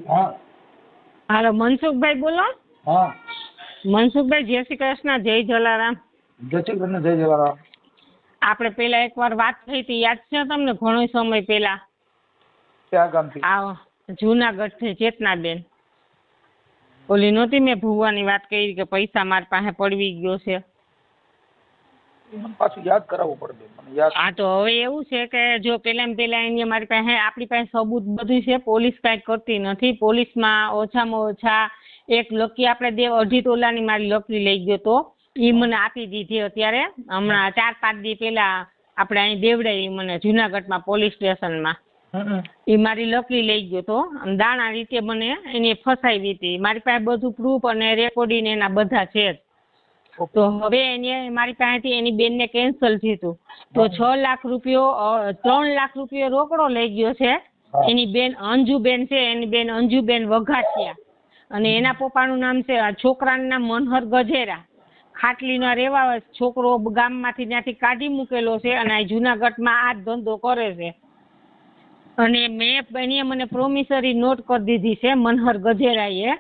હા હાલો મનસુખભાઈ બોલો. હા મનસુખભાઈ જય શ્રી કૃષ્ણ, જય જલારામ. જય શ્રી કૃષ્ણ, જય જલારામ. આપણે પેલા એકવાર વાત થઈ હતી, યાદ છે તમને? ઘણો સમય પેલા. ક્યાં ગામથી? આ જુનાગઢ થી ચેતનાબેન. ઓલી નહોતી મેં ભુવાની વાત કરી કે પૈસા મારી પાસે પડવી ગયો છે. મને પાછું યાદ કરાવવું પડે મને યાદ. હા તો હવે એવું છે કે જો પેલા એને મારી પાસે આપણી પાસે સબૂત બધું છે. પોલીસ કાંઈ કરતી નથી. પોલીસમાં ઓછામાં ઓછા એક લકી આપણે 2.5 તોલાની મારી લકડી લઈ ગયો તો એ મને આપી દીધી. અત્યારે હમણાં 4-5 દી પેલા આપણે અહીં દેવડાવી મને જુનાગઢમાં પોલીસ સ્ટેશનમાં. એ મારી લકડી લઈ ગયો તો દાણા રીતે મને એને ફસાવી હતી. મારી પાસે બધું પ્રૂફ અને રેકોર્ડિંગ એના બધા છે જ. તો હવે એને મારી પાસેથી એની બેનને કેન્સલ થયું તો 6 લાખ રૂપિયો 3 લાખ રૂપિયો રોકડો લઈ ગયો છે. એની બેન અંજુબેન છે, એની બેન અંજુબેન વઘાસિયા અને એના પપ્પાનું નામ છે, છોકરાનું નામ મનહર ગજેરા. ખાટલીનો રેવા છોકરો ગામમાંથી ત્યાંથી કાઢી મૂકેલો છે અને આ જુનાગઢમાં આ જ ધંધો કરે છે. અને એને મને પ્રોમિસરી નોટ કરી દીધી છે મનહર ગજેરાએ.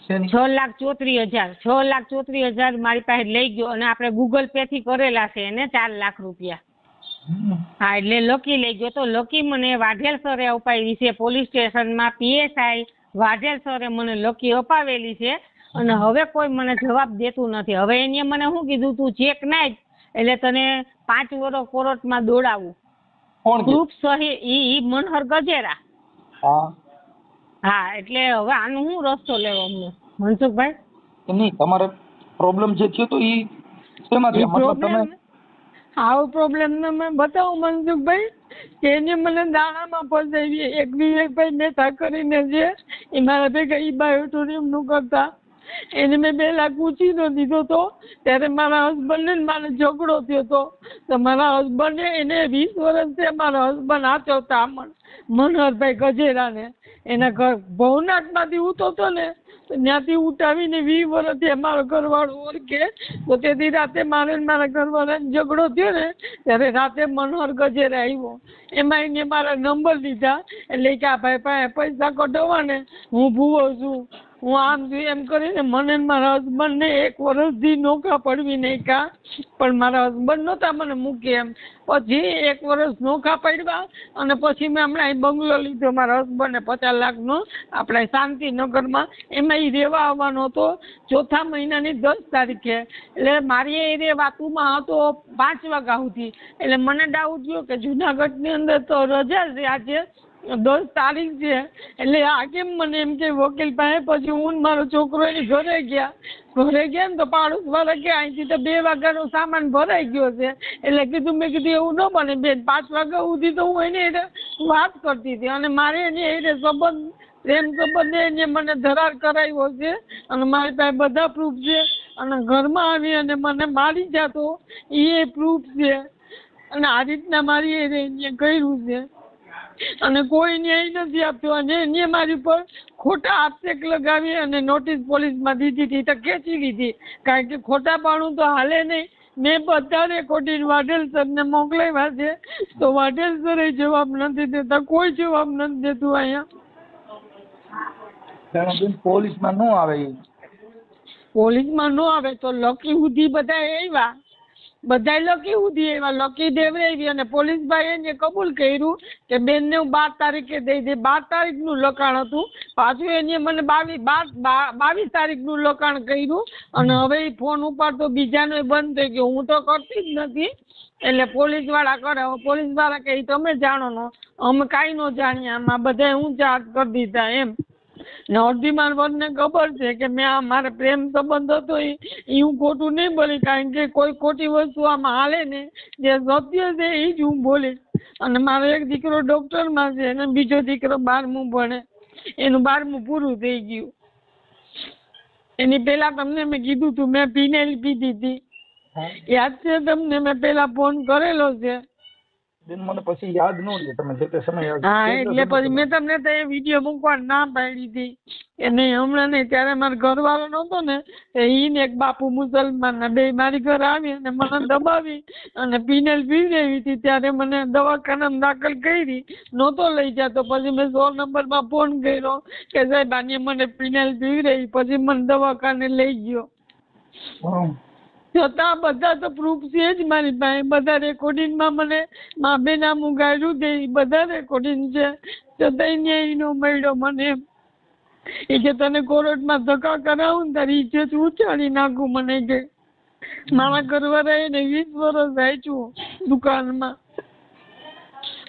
6,34,000 6,34,000 મારી પાસે લઈ ગયો અને આપણે ગૂગલ પે થી કરેલા છે એને 4 લાખ રૂપિયા. હા એટલે લકી લઈ ગયો તો લકી મને વાઢેલ સરે અપાવી છે પોલીસ સ્ટેશનમાં. PSI વાઢેલ સરે મને લકી અપાવેલી છે અને હવે કોઈ મને જવાબ દેતું નથી. હવે એને મને શું કીધું, તું ચેક નાખ એટલે તને 5 વર્ષ કોર્ટમાં દોડાવું. પ્રૂફ સહી ઈ મનહર ગજેરા. હા એટલે હવે આનું શું રસ્તો લેવો અમને મનસુખભાઈ? નહીં તમારે પ્રોબ્લેમ જે થયો તો ઈ શેમાંથી? મતલબ તમે આવો પ્રોબ્લેમ મેં બતાવું મનસુખભાઈ કે એને મને દાણામાં ફસાવી. એક વિવેકભાઈ નેતા કરીને છે એ મારા ભેગા ઈ બાયોટોરિયમ નું કરતા. એને મેં 2 લાખ ઉછીનો દીધો હતો ત્યારે મારા હસબન્ડને મારે ઝઘડો થયો હતો. તો મારા હસબન્ડે એને 20 વર્ષથી મારા હસબન્ડ આચવતા મનહરભાઈ ગજેરાને એના ઘર ભવનાથમાંથી ઉતરતો ને તો ત્યાંથી ઉઠાવીને 20 વર્ષથી અમારો ઘરવાળો ઓળખે. તો તેથી રાતે મારે મારા ઘરવાળાને ઝઘડો થયો ને ત્યારે રાતે મનહર ગજેરા આવ્યો. એમાં એને મારા નંબર લીધા એટલે કે આ ભાઈ પાસે પૈસા કઢાવવા ને હું ભૂવો છું, હું આમ છું એમ કરીને મને મારા હસબન્ડને 1 વર્ષથી નોખા પડવી નાખ્યા. પણ મારા હસબન્ડ નહોતા મને મૂકી એમ. પછી 1 વર્ષ નોખા પડ્યા અને પછી મેં હમણાં બંગલો લીધો મારા હસબન્ડને 50 લાખનો આપણે શાંતિનગરમાં. એમાં એ રહેવા આવવાનો હતો 4થા મહિનાની 10 તારીખે. એટલે મારી એ રે વાતુમાં હતો 5 વાગ્યા સુધી. એટલે મને ડાઉટ થયો કે જુનાગઢની અંદર તો રજા છે, આજે 10 તારીખ છે એટલે આ કેમ મને એમ કે વકીલ પાસે. પછી હું મારો છોકરો એની ઘરે ગયા ને તો પાડોશ વાળા કે અહીંથી તો 2 વાગ્યાનો સામાન ભરાઈ ગયો છે. એટલે કીધું મેં કીધું એવું ન બને બેન, 5 વાગ્યા સુધી તો હું એને વાત કરતી હતી અને મારે એને સંબંધ પ્રેમ સંબંધે એને મને ધરાર કરાવ્યો છે અને મારી પાસે બધા પ્રૂફ છે. અને ઘરમાં આવી અને મને મારી જતો એ પ્રૂફ છે. અને આ રીતના મારી એને કર્યું છે અને કોઈ ન્યાય નથી આપતો. અને એને મારી પર ખોટા આક્ષેપ લગાવી અને નોટિસ પોલીસમાં દીધી હતી તો ખેંચી લીધી. કારણ કે ખોટા પાણું તો હાલે નહીં. મેં બધા રેકોર્ડિંગ વાઢેલ સરને મોકલાવ્યા છે તો વાઢેલ સરે જવાબ નથી દેતા. કોઈ જવાબ નથી દેતું. અહીંયા પોલીસમાં ન આવે, પોલીસમાં ન આવે તો લકી સુધી બધા આવ્યા, બધા લકી સુધી આવ્યા. લકી દેવરાવી અને પોલીસ ભાઈ એને કબૂલ કર્યું કે બેનને હું 12 તારીખે દઈ દે. 12 તારીખનું લખાણ હતું. પાછું એને મને 22 તારીખનું લખાણ કર્યું અને હવે એ ફોન ઉપાડતો બીજાનો બંધ થઈ ગયો. હું તો કરતી જ નથી. એટલે પોલીસ વાળા કરે. પોલીસ વાળા કે તમે જાણો નો, અમે કાંઈ ન જાણીએ. આમાં બધા હું ચાર્જ કરી દીધા એમ. ને અડધી મારવાડને ખબર છે કે મેં મારે પ્રેમ સંબંધ હતો એ હું ખોટું નહીં બોલી. કારણ કે કોઈ ખોટી વસ્તુ આમાં હાલે ને જે સત્ય છે એ જ હું બોલીશ. અને મારો એક દીકરો ડૉક્ટરમાં છે અને બીજો દીકરો 12મું ભણે. એનું 12મું પૂરું થઈ ગયું. એની પહેલા તમને મેં કીધું તું મેં ફિનાઇલ પીધી હતી, યાદ છે તમને? મેં પહેલા ફોન કરેલો છે. બેન મને પછી યાદ ન રહે, તમે જે તે સમય હા એટલે પછી મેં તમને તો એ વિડીયો મૂકવા ના પાડી હતી કે નહીં હમણાં નહીં. ત્યારે મારો ઘરવાળો નહોતો ને ઈ ને એક બાપુ મુસલમાન ના બે મારી ઘર આવી અને મને દબાવી અને પીનેલ પીવડાવી હતી. ત્યારે મને દવાખાનામાં દાખલ કરી, નહોતો લઈ જતો. પછી મેં 100 નંબરમાં ફોન કર્યો કે સાહેબ આને મને પીનેલ પીવડાવી, પછી મને દવાખાને લઈ ગયો. છતાં બધા તો પ્રૂફ છે જ મારી પાસે, બધા રેકોર્ડિંગમાં મને મા બેન આમ ગાયું છે એ બધા રેકોર્ડિંગ છે. છતાંય ન્યાય નો મળ્યો મને. એ કે તને કોર્ટમાં ધક્કા કરાવું ને તારી ઇજ્જત ઉછાળી નાખું. મને કે મારા ઘરવાળાએ ને 20 વર્ષ આચ્યું દુકાનમાં.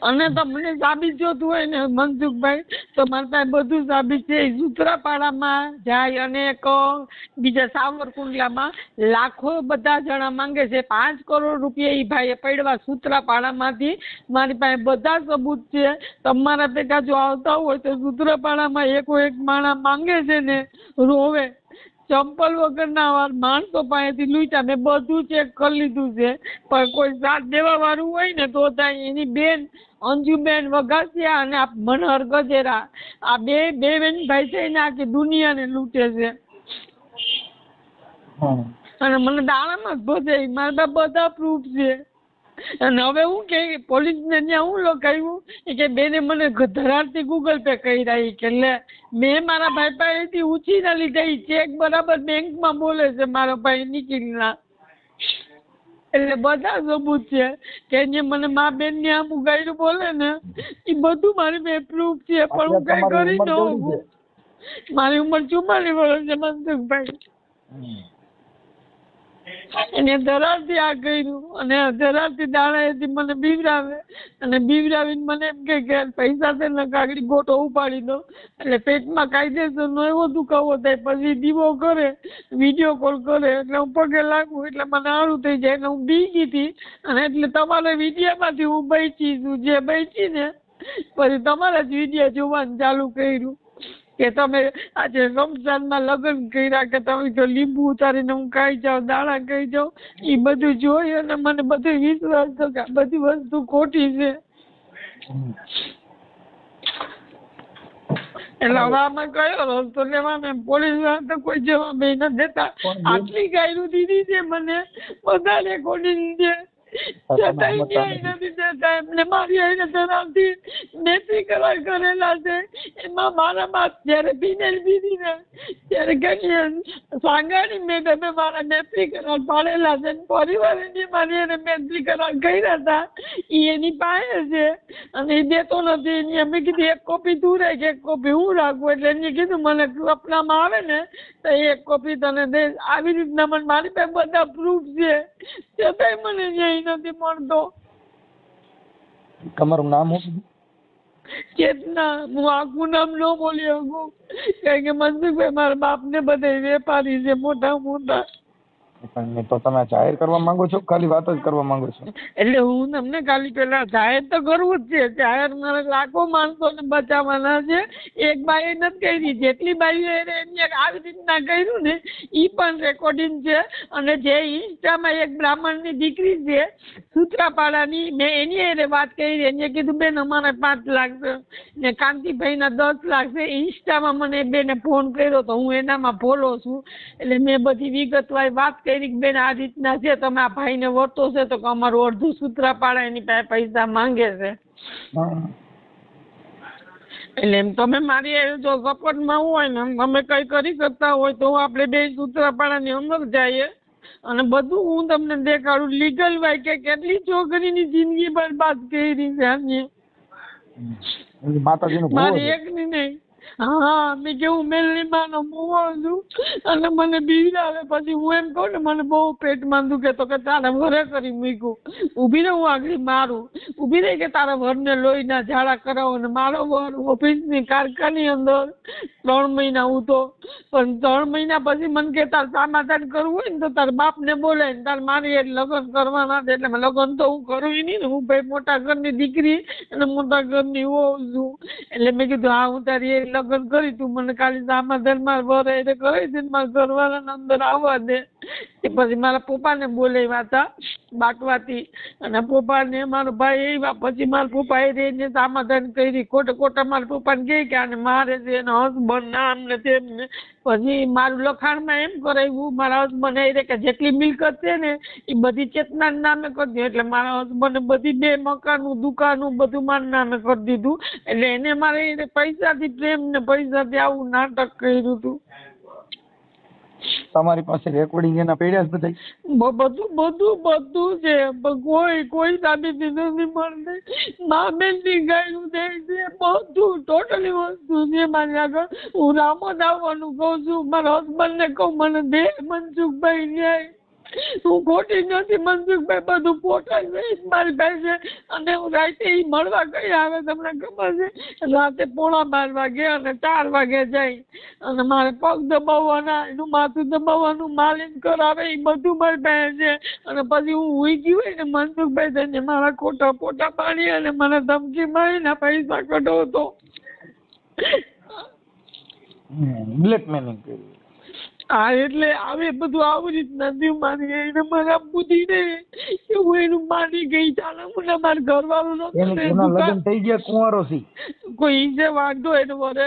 અને તમને સાબિત જોતું હોય ને મનસુખભાઈ તો મારી પાસે બધું સાબિત છે. સૂત્રાપાડામાં જાય અને એક બીજા સાવરકુંડલામાં લાખો બધા જણા માંગે છે. 5 કરોડ રૂપિયા એ ભાઈએ પડવા સૂત્રાપાડામાંથી. મારી પાસે બધા સબૂત છે. તમારા ભેગા જો આવતા હોય તો સૂત્રાપાડામાં એક માણસ માંગે છે ને રોવે, ચંપલ વગરના માણસો પાસેથી લૂંટા. મેં બધું ચેક કરી લીધું છે. પણ કોઈ સાથ દેવા વાળું હોય ને તો ત્યાં એની બેન અંજુબેન વઘાસિયા અને આ મનહર ગજેરા, આ બે બેન ભાઈ છે ને આખી દુનિયાને લૂંટે છે. અને મને દાણામાં જ ભજે. મારા બધા પ્રૂફ છે. અને હવે હું કે પોલીસને ત્યાં હું લખાયું કે બેને મને ધરારથી ગૂગલ પે કર્યા. કે લે મેં મારા ભાઈ પાસેથી ઉછીના લીધા. એ ચેક બરાબર બેંકમાં બોલે છે મારા ભાઈ નીકળીના. એટલે બધા સબૂત છે કે જે મને મા બેન ને આમ ઉગાડ્યું બોલે ને એ બધું મારી પાસે પ્રૂફ છે. પણ હું કઈ કરી ન શકું. મારી ઉંમર 44 વર્ષ છે મનસુખભાઈ. એને ધરારથી આ કર્યું અને ધરારથી દાણાએથી મને બીવરાવે અને બીવરાવીને મને એમ કે પૈસા છે ને કાગડી ગોટો ઉપાડી દો. એટલે પેટમાં કાયદેસરનો એવો દુખાવો થાય. પછી દીવો કરે, વિડીયો કોલ કરે એટલે હું પગે લાગું એટલે મને સારું થઈ જાય. એટલે હું બી ગઈ હતી. અને એટલે તમારા વિડીયોમાંથી હું બચી છું. જે બચી ને પછી તમારા જ વિડીયો જોવાનું ચાલુ કર્યું કે તમે આજે રમઝાનમાં લગ્ન કર્યા, કે તમે જો લીંબુ ઉતારીને હું ખાઈ જાઉં, દાણા ખાઈ જાઉં. એ બધું જોઈ અને મને બધું વિશ્વાસ થયો કે આ બધી વસ્તુ ખોટી છે. એટલે હવે આમાં કયો રસ્તો લેવાનો? પોલીસ વાળા તો કોઈ જવાબ નથી દેતા. આટલી ગાયરું દીધી છે મને, બધા રેકોર્ડિંગ છે. છતાંય ન્યાય નથી દેતા. એમને મારી આઈને ધરાવથી નેતી કરાર કરેલા છે. એમાં મારા બાપ જયારે પીનેલ પીધી ને ત્યારે ઘણી સાંગાડી મેં તમે મારા નેત્રી કરાર પાડેલા છે. પરિવારની મારી એને નેત્રી કરાર કર્યા હતા. એ એની પાસે છે અને એ દેતો નથી. એની અમે કીધું એક કોપી તું રહે કે એક કોપી હું રાખું. એટલે એને કીધું મને સપનામાં આવે ને તો એક કોપી તને દે. આવી રીતના મને મારી પાસે બધા પ્રૂફ છે. છતાંય મને ન્યાય નથી મળતો. તમારું નામ શું? ચેતના. હું આખું નામ ન બોલી શકું કારણ કે મનસુખભાઈ મારા બાપને બધા વેપારી છે મોટા મોટા. તો તમે જાહેર કરવા માંગો છો, ખાલી વાત જ કરવા માંગો છો? એટલે હું તમને ખાલી પેલા જાહેર તો કરવું જ છે. જાહેર મારે લાખો માણસોને બચાવવાના છે. એક બાઈએ નથી કરી. જેટલી બાઈએ એમને આવી રીતના કર્યું ને એ પણ રેકોર્ડિંગ છે. અને જે ઇન્સ્ટામાં એક બ્રાહ્મણની દીકરી છે સૂત્રાપાડાની, મેં એની એને વાત કરી. એને કીધું બેન અમારે 5 લાખ છે ને કાંતિભાઈના 10 લાખ છે. ઇન્સ્ટામાં મને બેને ફોન કર્યો તો હું એનામાં ફોલો છું. એટલે મેં બધી વિગતવાર વાત કરી કે બેન આ રીતના છે, તમે આ ભાઈને વર્તો છે તો અમારું અડધું સૂત્રાપાડા એની પાસે પૈસા માંગે છે. એટલે એમ તમે મારી જો સપોર્ટમાં હોય ને અમે કઈ કરી શકતા હોય તો આપણે બે સૂત્રાપાડાની અંદર જઈએ અને બધું હું તમને દેખાડું. લીગલ વાય કે કેટલી છોકરીની જિંદગી બરબાદ કરી છે મારી એકની નહીં. હા મેં કેવું મેલડીમાંનો મુવો છું અને મને બીવડાવે. પછી હું એમ કહું ને મને બહુ પેટમાં દુખે તો કે તારા વરે કરી મૂક્યું. ઊભી રહે હું આગળ મારું. ઊભી રહી કે તારા વરને લોહીના ઝાડા કરાવો. ને મારો વર ઓફિસની કારખાની અંદર 3 મહિના ઉતો. પણ 3 મહિના પછી મને કે તાર સમાધાન કરવું હોય ને તો તારા બાપને બોલાય ને તાર મારી લગ્ન કરવાના. એટલે મેં લગ્ન તો હું કરું નહીં ને. હું ભાઈ મોટા ઘરની દીકરી અને મોટા ઘરની હોઉં છું. એટલે મેં કીધું હા હું તારી લગ્ન કરી તું મને ખાલી દામાદર માર વરે એટલે કરી દે મારા ઘરવાળાને અંદર આવવા દે. એ પછી મારા પપ્પાને બોલાવ્યા હતા બાટવાથી અને પપ્પાને મારો ભાઈ આવ્યા પછી મારા પપ્પાએ રહીને દામાદર કરી ખોટા મારા પપ્પાને કહે કે આને મારે છે એનો હસબન્ડ નામ ને તેમને પછી મારું લખાણમાં એમ કરાવ્યું મારા હસબન્ડ એ કે જેટલી મિલકત છે ને એ બધી ચેતનાના નામે કરી દીધું એટલે મારા હસબન્ડે બધી 2 મકાનું દુકાનું બધું મારા નામે કરી દીધું એટલે એને મારે પૈસાથી પ્રેમ ને પૈસાથી આવું નાટક કર્યું હતું. તમારી પાસે રેકોર્ડિંગ એના પડ્યા જ બધા બધું છે પણ કોઈ સાબિતી નથી મળતી. મા બેન ની ગાયું દે છે બધું ટોટલી વસ્તુ છે મારી આગળ. હું રામોદ આવવાનું કહું છું મારા હસબન્ડ ને કહું મને દે મનસુખભાઈ ન્યાય. હું ખોટી નથી મનસુખભાઈ બધું ફોટા જઈશ મારી પાસે અને હું રાતે મળવા કઈ આવે તમને ખબર છે રાતે 11:15 વાગે અને 4 વાગે જાય અને મારે પગ દબાવવાના એનું માથું દબાવવાનું માલિશ કરાવે એ બધું મારી પાસે છે અને પછી હું ઉઈ ગઈ હોય ને મનસુખભાઈ થઈને મારા ખોટા ફોટા પાડી અને મને ધમકી મારીને પૈસા કઢાવતો બ્લેકમેલિંગ કર્યું. હા એટલે આવે બધું આવી રીતના થયું મારી એને મારા બુદ્ધિ ને હું એનું માની ગઈ ચાલે મને મારા ઘરવાળો લગ્ન થઈ ગયા કુંવારો થી કોઈ જે વાંધો એને વરે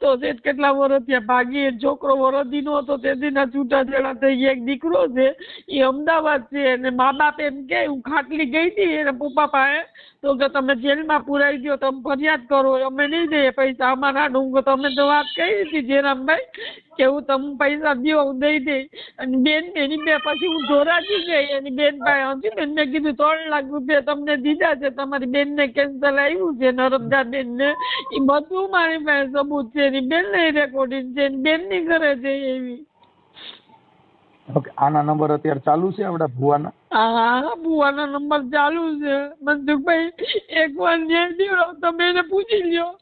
તો કેટલા વર્ષ ત્યાં ભાગી છોકરો વરદી નો હતો તેથી છૂટાછેડા થઈ ગયા. એક દીકરો છે એ અમદાવાદ છે અને મા બાપ એમ કે હું ખાટલી ગઈ હતી એને પપ્પા પાસે તો કે તમે જેલમાં પુરાઈ ગયો તમે ફરિયાદ કરો અમે નહીં દઈએ પૈસા અમારા હું તમે તો વાત કહી હતી જયરામભાઈ કે હું તમે પૈસા દો હું દઈ દઈ અને બેન એની બે પછી હું ધોરાજી ગઈ એની બેન પાસે હતી બેન મેં કીધું 3 લાખ રૂપિયા તમને દીધા છે તમારી બેનને કેન્સર આવ્યું છે નર્મદા બેનને એ બધું મારી પાસે સબૂત છે એની બેનને રેકોર્ડિંગ છે એની બેનની ઘરે છે એવી. ઓકે આના નંબર અત્યારે ચાલુ છે આપડા ભુવાના? હા ભુવાના નંબર ચાલુ છે મનસુખભાઈ એકવાર ન્યાય દીધો તમે એને પૂછી લ્યો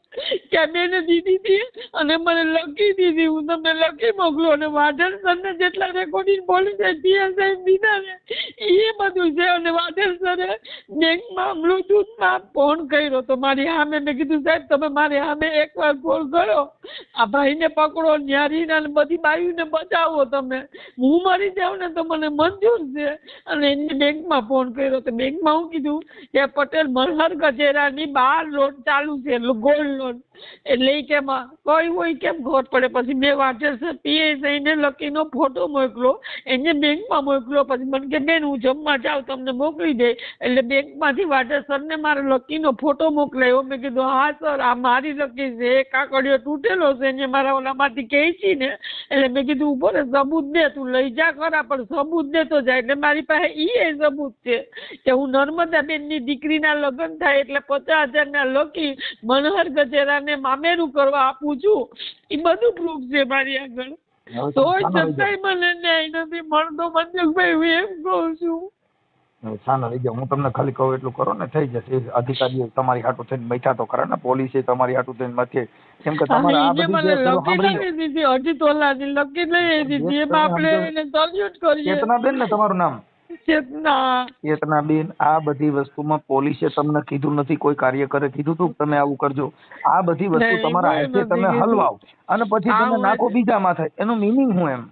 કે બેને દીધી હતી અને મને લખી દીધી હું તમને લખી મોકલું અને વાઢેર સરને જેટલા રેકોર્ડિંગ પોલીસે પીએસઆઈ દીધા ને એ બધું છે અને વાઢેર સરે બેંકમાં બ્લુટૂથમાં ફોન કર્યો તો મારી સામે મેં કીધું સાહેબ તમે મારી સામે એકવાર ફોન કર્યો આ ભાઈને પકડો ન્યારીને અને બધી બાયુને બચાવો તમે હું મરી જાઉં ને તો મને મંજૂર છે અને એની બેંકમાં ફોન કર્યો તો બેંકમાં હું કીધું કે પટેલ મલ્હાર ગજેરાની 12 લોન ચાલુ છે ગોલ્ડ લોન એટલે કે કોઈ હોય કેમ ખબર પડે પછી મેં વાઢેર પીએસઆઈને લકીનો ફોટો મોકલો એને બેંકમાં મોકલો પછી મને કે બેન હું જમવા જાઉં તમને મોકલી દે એટલે બેંકમાંથી વાઢેર સરને મારો લકીનો ફોટો મોકલાયો. મેં કીધું હા સર આ મારી લકી છે એક કાકડીઓ તૂટેલો છે એને મારા ઓલામાંથી કહી ને એટલે મેં કીધું ઉભો ને સબૂત દે તું લઈ જા ખરા પણ સબૂત દેતો જાય એટલે મારી પાસે એ સબૂત છે કે હું નર્મદા બેનની દીકરીના લગ્ન થાય એટલે 50,000 ના લકી મનહર ગજેરાને મામેરું કરવા આપું છું એ બધું પ્રૂફ છે મારી આગળ. તોય છતાંય મને ન્યાય નથી મળતો મનસુખભાઈ હું એમ કહું છું. સાના લઈ જાઓ હું તમને ખાલી કહું એટલું કરો ને થઈ જશે. અધિકારીઓ તમારી હાટું થઈને બેઠા તો ખરા ને પોલીસે તમારી હાટું થઈને મથે કેમ કે તમારે આ બધી અઢી તોલાની લકી લઈ દીધી એમાં આપણે એને સલ્યુટ કરીએ. ચેતનાબેન ને તમારું નામ? ચેતનાબેન. આ બધી વસ્તુમાં પોલીસે તમને કીધું નથી કોઈ કાર્યકરે કીધું તું તમે આવું કરજો? આ બધી વસ્તુ તમારા હાથે તમે હલવાઓ અને પછી તમે નાખો બીજા માથે એનું મિનિંગ શું એમ?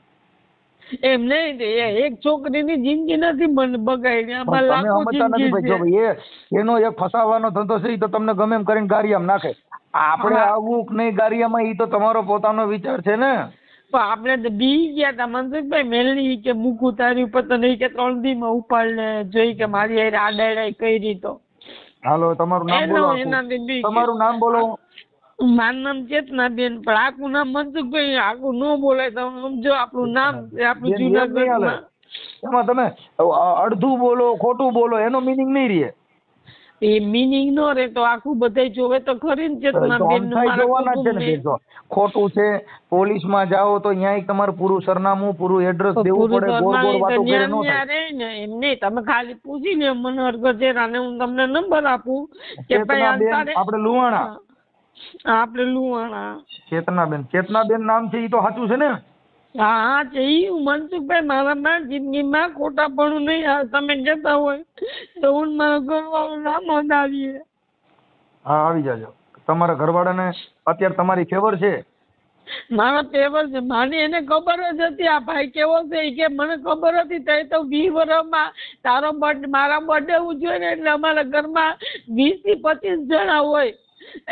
એમ નહીં એક છોકરીની જિંદગી નથી બગાડી એનો એક ફસાવાનો ધંધો છે એ તો તમને ગમે એમ કરીને ગારિયામાં નાખે. આપણે આવું નહીં ગારિયામાં એ તો તમારો પોતાનો વિચાર છે ને. આપણે તો બી ગયા હતા મનસુખભાઈ મેલની કે મૂકું તારી ઉપર તો નહીં કે 3 દીમાં ઉપાડ ને જોઈ કે મારી આડાઈ કરી તો. હાલો તમારું નામ બોલો. તમારું નામ બોલો. મારું નામ ચેતનાબેન પણ આખું નામ મનસુખભાઈ આખું ન બોલાય તમે સમજો આપણું નામ આપણું જુનાગઢમાં એમાં તમે અડધું બોલો ખોટું બોલો એનો મિનિંગ નહીં રહે. એ મિનિંગ નો રે તો આખું બધા જોવે તો ખરી ને ચેતનાબેન ખોટું છે. પોલીસમાં જાઓ તો અહીંયા તમારું પૂરું સરનામું પૂરું એડ્રેસ દેવું પડે. એમ નહીં તમે ખાલી પૂછી લે મનોહર ગજેરાને હું તમને નંબર આપું કે ભાઈ આપણે લુવાણા આપણે લુવાણા ચેતનાબેન નામ છે એ તો સાચું છે ને? હા છે એ મનસુખભાઈ મારામાં જિંદગીમાં ખોટાપણું નહીં તમે જતા હોય તો હું મારા ઘરવાળું નામ આવીએ. હા આવી જાજો. તમારા ઘરવાળાને અત્યારે તમારી ફેવર છે? મારા ફેવર છે. મારી એને ખબર જ હતી આ ભાઈ કેવો છે. ઈ કે મને ખબર હતી તો 20 વર્ષમાં તારો મારા બર્થડે ઉજવે ને એટલે અમારા ઘરમાં 20 થી 25 જણા હોય.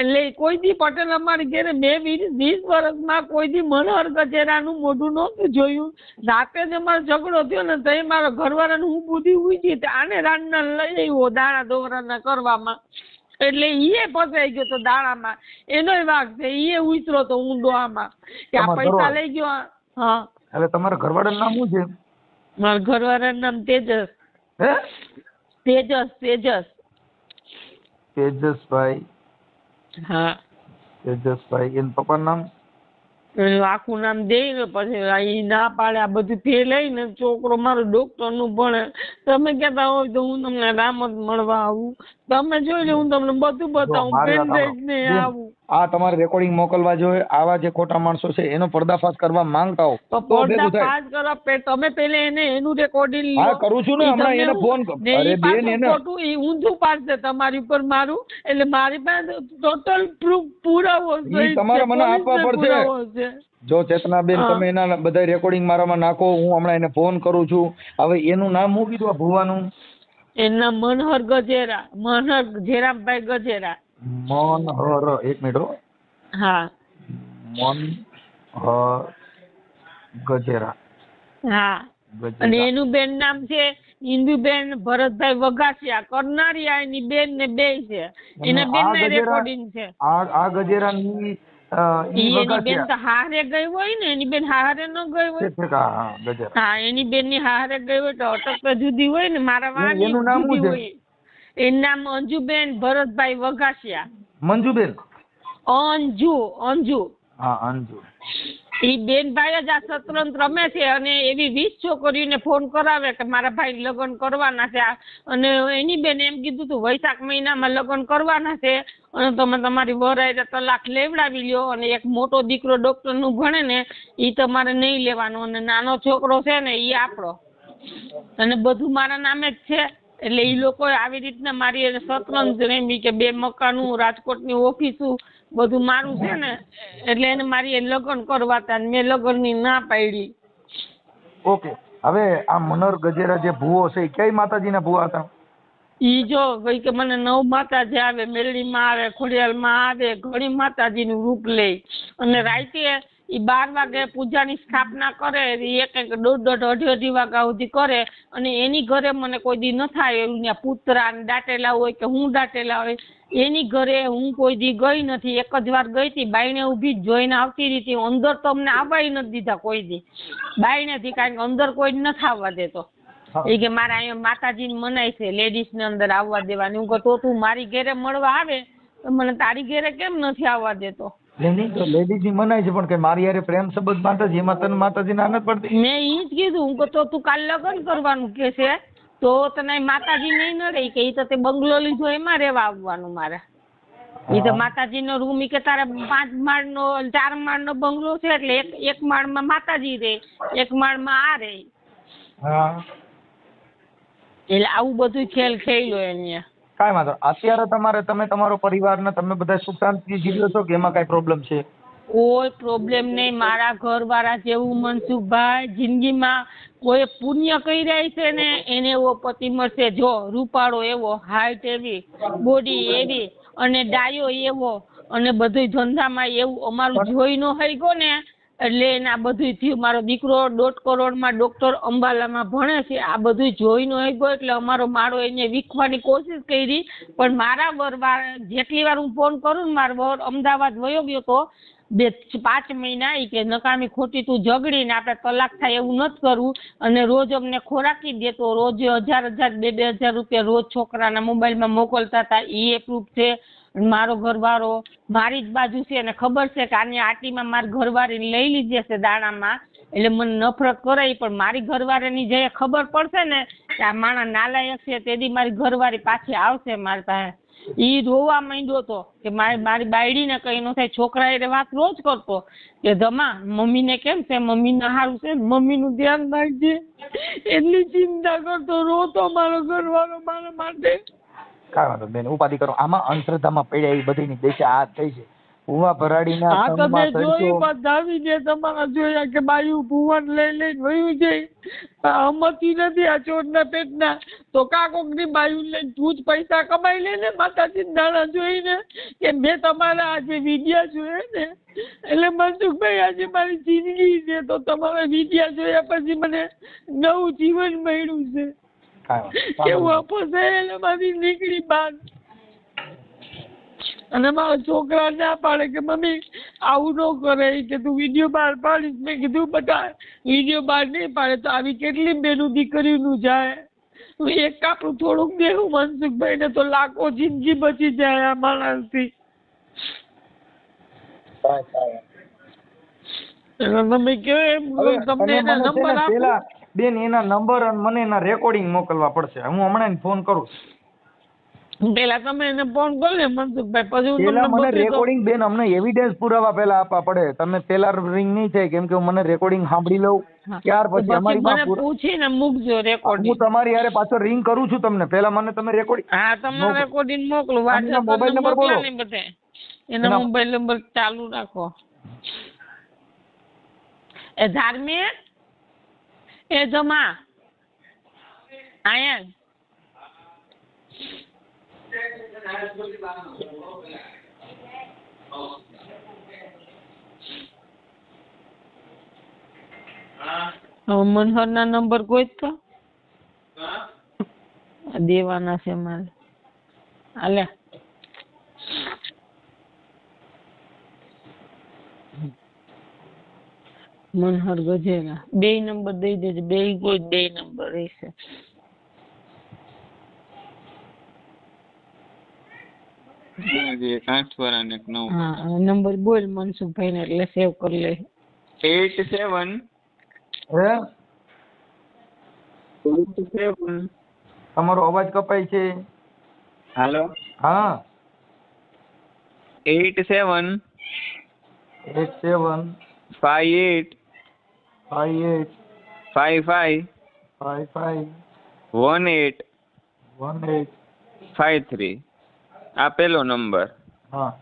એટલે કોઈ દી પટેલ અમારી ઘરે મેં 20 વર્ષમાં કોઈ દી મનોહર ગજેરાનું મોઢું નહોતું જોયું. રાતે જ અમારો ઝઘડો થયો ને તો મારા ઘરવાળાને હું બુદ્ધિ ઉજી આને રાંડના લઈ આવ્યો દાણા દોરાના કરવામાં. એટલે ઈએ ફસાઈ ગયો તો દાણામાં. એનોય વાંક છે. ઈએ ઉતરો તો ઊંડો આમાં કે આ પૈસા લઈ ગયો. હા. એટલે તમારા ઘરવાળાનું નામ શું છે? મારા ઘરવાળાનું નામ તેજસ. તેજસ. તેજસભાઈ. હા. તેજસભાઈ. એના પપ્પાનું નામ? એનું આખું નામ દે ને પછી ના પાડે. આ બધું તે લઈને છોકરો મારો ડોક્ટરનું ભણે. તમે કહેતા હોય તો હું તમને રામત મળવા આવું. તમે જોઈ લે હું તમને બધું બતાવું. પેનડ્રાઈવ ને આવું. આ તમારે રેકોર્ડિંગ મોકલવા જોઈએ. આવા જે ખોટા માણસો છે એનો પર્દાફાશ કરવા માંગતા હો તો પર્દાફાશ કરવા તમે પેલે એને એનું રેકોર્ડિંગ હા કરું છું ને હમણાં એને ફોન અરે બેન એને ખોટું ઈ ઊંધું પાડશે તમારી ઉપર મારું. એટલે મારી પાસે ટોટલ પ્રૂફ પુરાવો છે. તમારે મને આપવા પડશે. જો ચેતનાબેન તમે એના બધા રેકોર્ડિંગ મારામાં નાખો. હું હમણાં એને ફોન કરું છું. હવે એનું નામ શું કીધું ભુવાનું? એના મનહર ગજેરા. મનહર જેરામભાઈ ગજેરા. મનહર. એક મિનિટ. હા. મનહર ગજેરા. હા. અને એનું બેન નામ છે ઇન્દુબેન ભરતભાઈ વઘાસિયા. કરનારિયા એની બેન ને બે છે. એના બેન ના રેકોર્ડિંગ છે. આ ગજેરાની એની બેન તો હારે ગઈ હોય ને. એની બેન હારે ન ગઈ હોય. હા એની બેન ની હારે ગઈ હોય તો અટક જુદી હોય ને. મારા વાની જુદી હોય. એનું નામ અંજુબેન ભરતભાઈ વઘાસિયા. મંજુબેન? અંજુ. હા અંજુ. ઈ બેન ભાઈ જ આ શતરંજ રમે છે અને એવી 20 છોકરીઓને ફોન કરાવે કે મારા ભાઈ લગ્ન કરવાના છે. અને એની બેન એમ કીધું તું વૈશાખ મહિનામાં લગ્ન કરવાના છે અને તમે તમારી વરાયરે તલાક લેવડાવી લ્યો. અને એક મોટો દીકરો ડોક્ટર નું ભણે ને ઈ તમારે નહીં લેવાનો. અને નાનો છોકરો છે ને ઈ આપણો. અને બધું મારા નામે જ છે. એટલે ઈ લોકો આવી રીતના મારી એને શતરંજ રમી કે 2 મકાનું રાજકોટની ઓફિસું બધું મારું છે ને. એટલે એને મારી લગ્ન કરવા હતા. મેં લગ્નની ના પાડી. ઓકે. હવે આ મનોહર ગજેરા જે ભૂવો છે એ કઈ માતાજીના ભૂવા હતા? ઈ જો ભાઈ કે મને 9 માતાજી આવે. મેરડીમાં આવે, ખોડિયાલમાં આવે. ઘણી માતાજીનું રૂપ લે. અને રાતે ઈ 12 વાગે પૂજાની સ્થાપના કરે. એક 1:30 વાગ્યા સુધી કરે. અને એની ઘરે મને કોઈ દી ન થાય એવું. ત્યાં પુતરા દાટેલા હોય કે હું દાટેલા હોય. એની ઘરે હું કોઈ દી ગઈ નથી. એક જ વાર ગઈ હતી. બાયણે ઊભી જોઈને આવતી રહી. અંદર તો અમને આવવાય નથી દીધા કોઈ દી બાયણેથી. કારણ કે અંદર કોઈ નથી આવવા દેતો. એ કે મારા અહીંયા માતાજીને મનાય છે લેડીઝ ને અંદર આવવા દેવાની. હું કહું તો તું મારી ઘરે મળવા આવે તો મને તારી ઘરે કેમ નથી આવવા દેતો? લેડીઝ ની મનાય છે પણ કે મારી યારે પ્રેમ સંબંધ માતાજી એમાં તને માતાજી ના નથી પડતી. મેં ઈ જ કીધું. હું કહું તો તું કાલ લગ્ન કરવાનું કે છે તો તને માતાજી નહીં નડે કે ઈ તો તે બંગલો લીધો એમાં રહેવા આવવાનું મારે. ઈ તો માતાજી નો રૂમ કે તારે 5 માળનો 4 માળનો બંગલો છે એટલે એક માળમાં માતાજી રહે, એક માળમાં આ રહે. એટલે આવું બધું ખેલ ખેલ્યો એને. કાંઈ વાંધો. અત્યારે તમે તમારો પરિવારને તમે બધા સુખ શાંતિ જીવ્યો છો કે એમાં કઈ પ્રોબ્લેમ છે? કોઈ પ્રોબ્લેમ નહીં. મારા ઘરવાળા જેવું મનસુખભાઈ જિંદગીમાં કોઈ પુણ્ય કરી રહી છે ને એને એવો પતિ મળશે. જો રૂપાળો એવો, હાઈટ એવી, બોડી એવી અને ડાયો એવો અને બધું ધંધામાં એવું અમારું જોઈ ન હોય ગયો ને. એટલે એને આ બધું થયું. મારો દીકરો 1.5 કરોડમાં ડોક્ટર અંબાલામાં ભણે છે. આ બધું જોઈ ન હોય ગયો એટલે અમારો માળો એને વીખવાની કોશિશ કરી. પણ મારા વર જેટલી વાર હું ફોન કરું ને મારો વર અમદાવાદ વયો ગયો તો 5 મહિના. એ કે નકામી ખોટી તું ઝઘડીને આપણે તલાક થાય એવું નથી કરવું. અને રોજ અમને ખોરાકી દેતો. રોજ 1000 2,000 રૂપિયા રોજ છોકરાના મોબાઈલમાં મોકલતા હતા. એ પ્રૂફ છે. મારો ઘરવાળો મારી જ બાજુ છે અને ખબર છે કે આની આટીમાં મારી ઘરવાળીને લઈ લીધી છે દાણામાં. એટલે મને નફરત કરાય. પણ મારી ઘરવાળીની જે ખબર પડશે ને કે આ માણસ નાલાયક છે તેથી મારી ઘરવાળી પાછી આવશે મારી પાસે. ઈ રોવા માંડ્યો હતો કે મારી બાયડીને કઈ ન થાય. છોકરા એ વાત રોજ કરતો કે ધમા મમ્મીને કેમ છે, મમ્મીને સારું છે, મમ્મીનું ધ્યાન રાખજે. એટલી ચિંતા કરતો. રોતો મારો ઘરવાળો મારા માટે. કાંઈ વાંધો બેન, ઉપાધિ કરો. આમાં અંધશ્રદ્ધામાં પડ્યા એ બધીની દેશે આ થઈ છે. ભૂવા ભરાડીના હા તો મેં સંગમાં જોયું ચડશો. પણ દાવીને તમારા જોયા કે બાયું ભુવન લઈને વયું જાય હમતી નથી આ ચોરના પેટના. તો કાકોકની બાયું લઈને તું જ પૈસા કમાઈ લે ને માતાજી દાણા જોઈને કે મેં તમારા આજે વિડિયા જોયા ને એટલે મનસુખભાઈ આજે મારી જિંદગી છે તો તમારા વિડિયા જોયા પછી મને નવું જીવન મળ્યું છે. કેવું આપો છે એટલે મારી નીકળી બહાર. અને મારા છોકરા ના પાડે કે મમ્મી આવું ન કરે કે તું વિડીયો બહાર પાડીશ. મેં કીધું બધા વિડીયો બહાર નહીં પાડે તો આવી કેટલી બેનું દીકરીનું જાય. હું એક કાપડું થોડુંક દેવું મનસુખભાઈ ને તો લાખો જિંદગી બચી જાય આ માણસથી. તમે કેવો તમને એના નંબર આપો બેન, એના નંબર અને મને એના રેકોર્ડિંગ મોકલવા પડશે. હું હમણાં ફોન કરું. પેલા તમે એને ફોન કરો ને મનસુખભાઈ, પછી હું પેલા તમને મને બતાવી દઉં. રેકોર્ડિંગ બેન અમને એવિડન્સ પુરાવા પેલા આપવા પડે. તમે પેલા રિંગ નહીં થાય કેમ કે મને રેકોર્ડિંગ સાંભળી લઉં ત્યાર પછી અમારી મને પૂછીને મૂકજો રેકોર્ડિંગ. હું તમારી હારે પાછો રિંગ કરું છું તમને. પેલા મને તમે રેકોર્ડિંગ. હા તમને રેકોર્ડિંગ મોકલું. એના મોબાઈલ નંબર બોલો. બધે એના મોબાઈલ નંબર ચાલુ રાખો. એ ધાર્મિક એ જમા આયા મનહર ના નંબર કોઈ જ તો દેવાના છે મારે. હાલે મનહર ગજેરા બે નંબર દઈ દેજો. બે કોઈ બે નંબર રહેશે. હા નંબર બોલ મનસુખભાઈ ને એટલે સેવ કરી લે. 87 હે 87 તમારો અવાજ કપાય છે. હાલો હા 87 87 58 58 55 55 18 18 53 આ પેલો નંબર. હા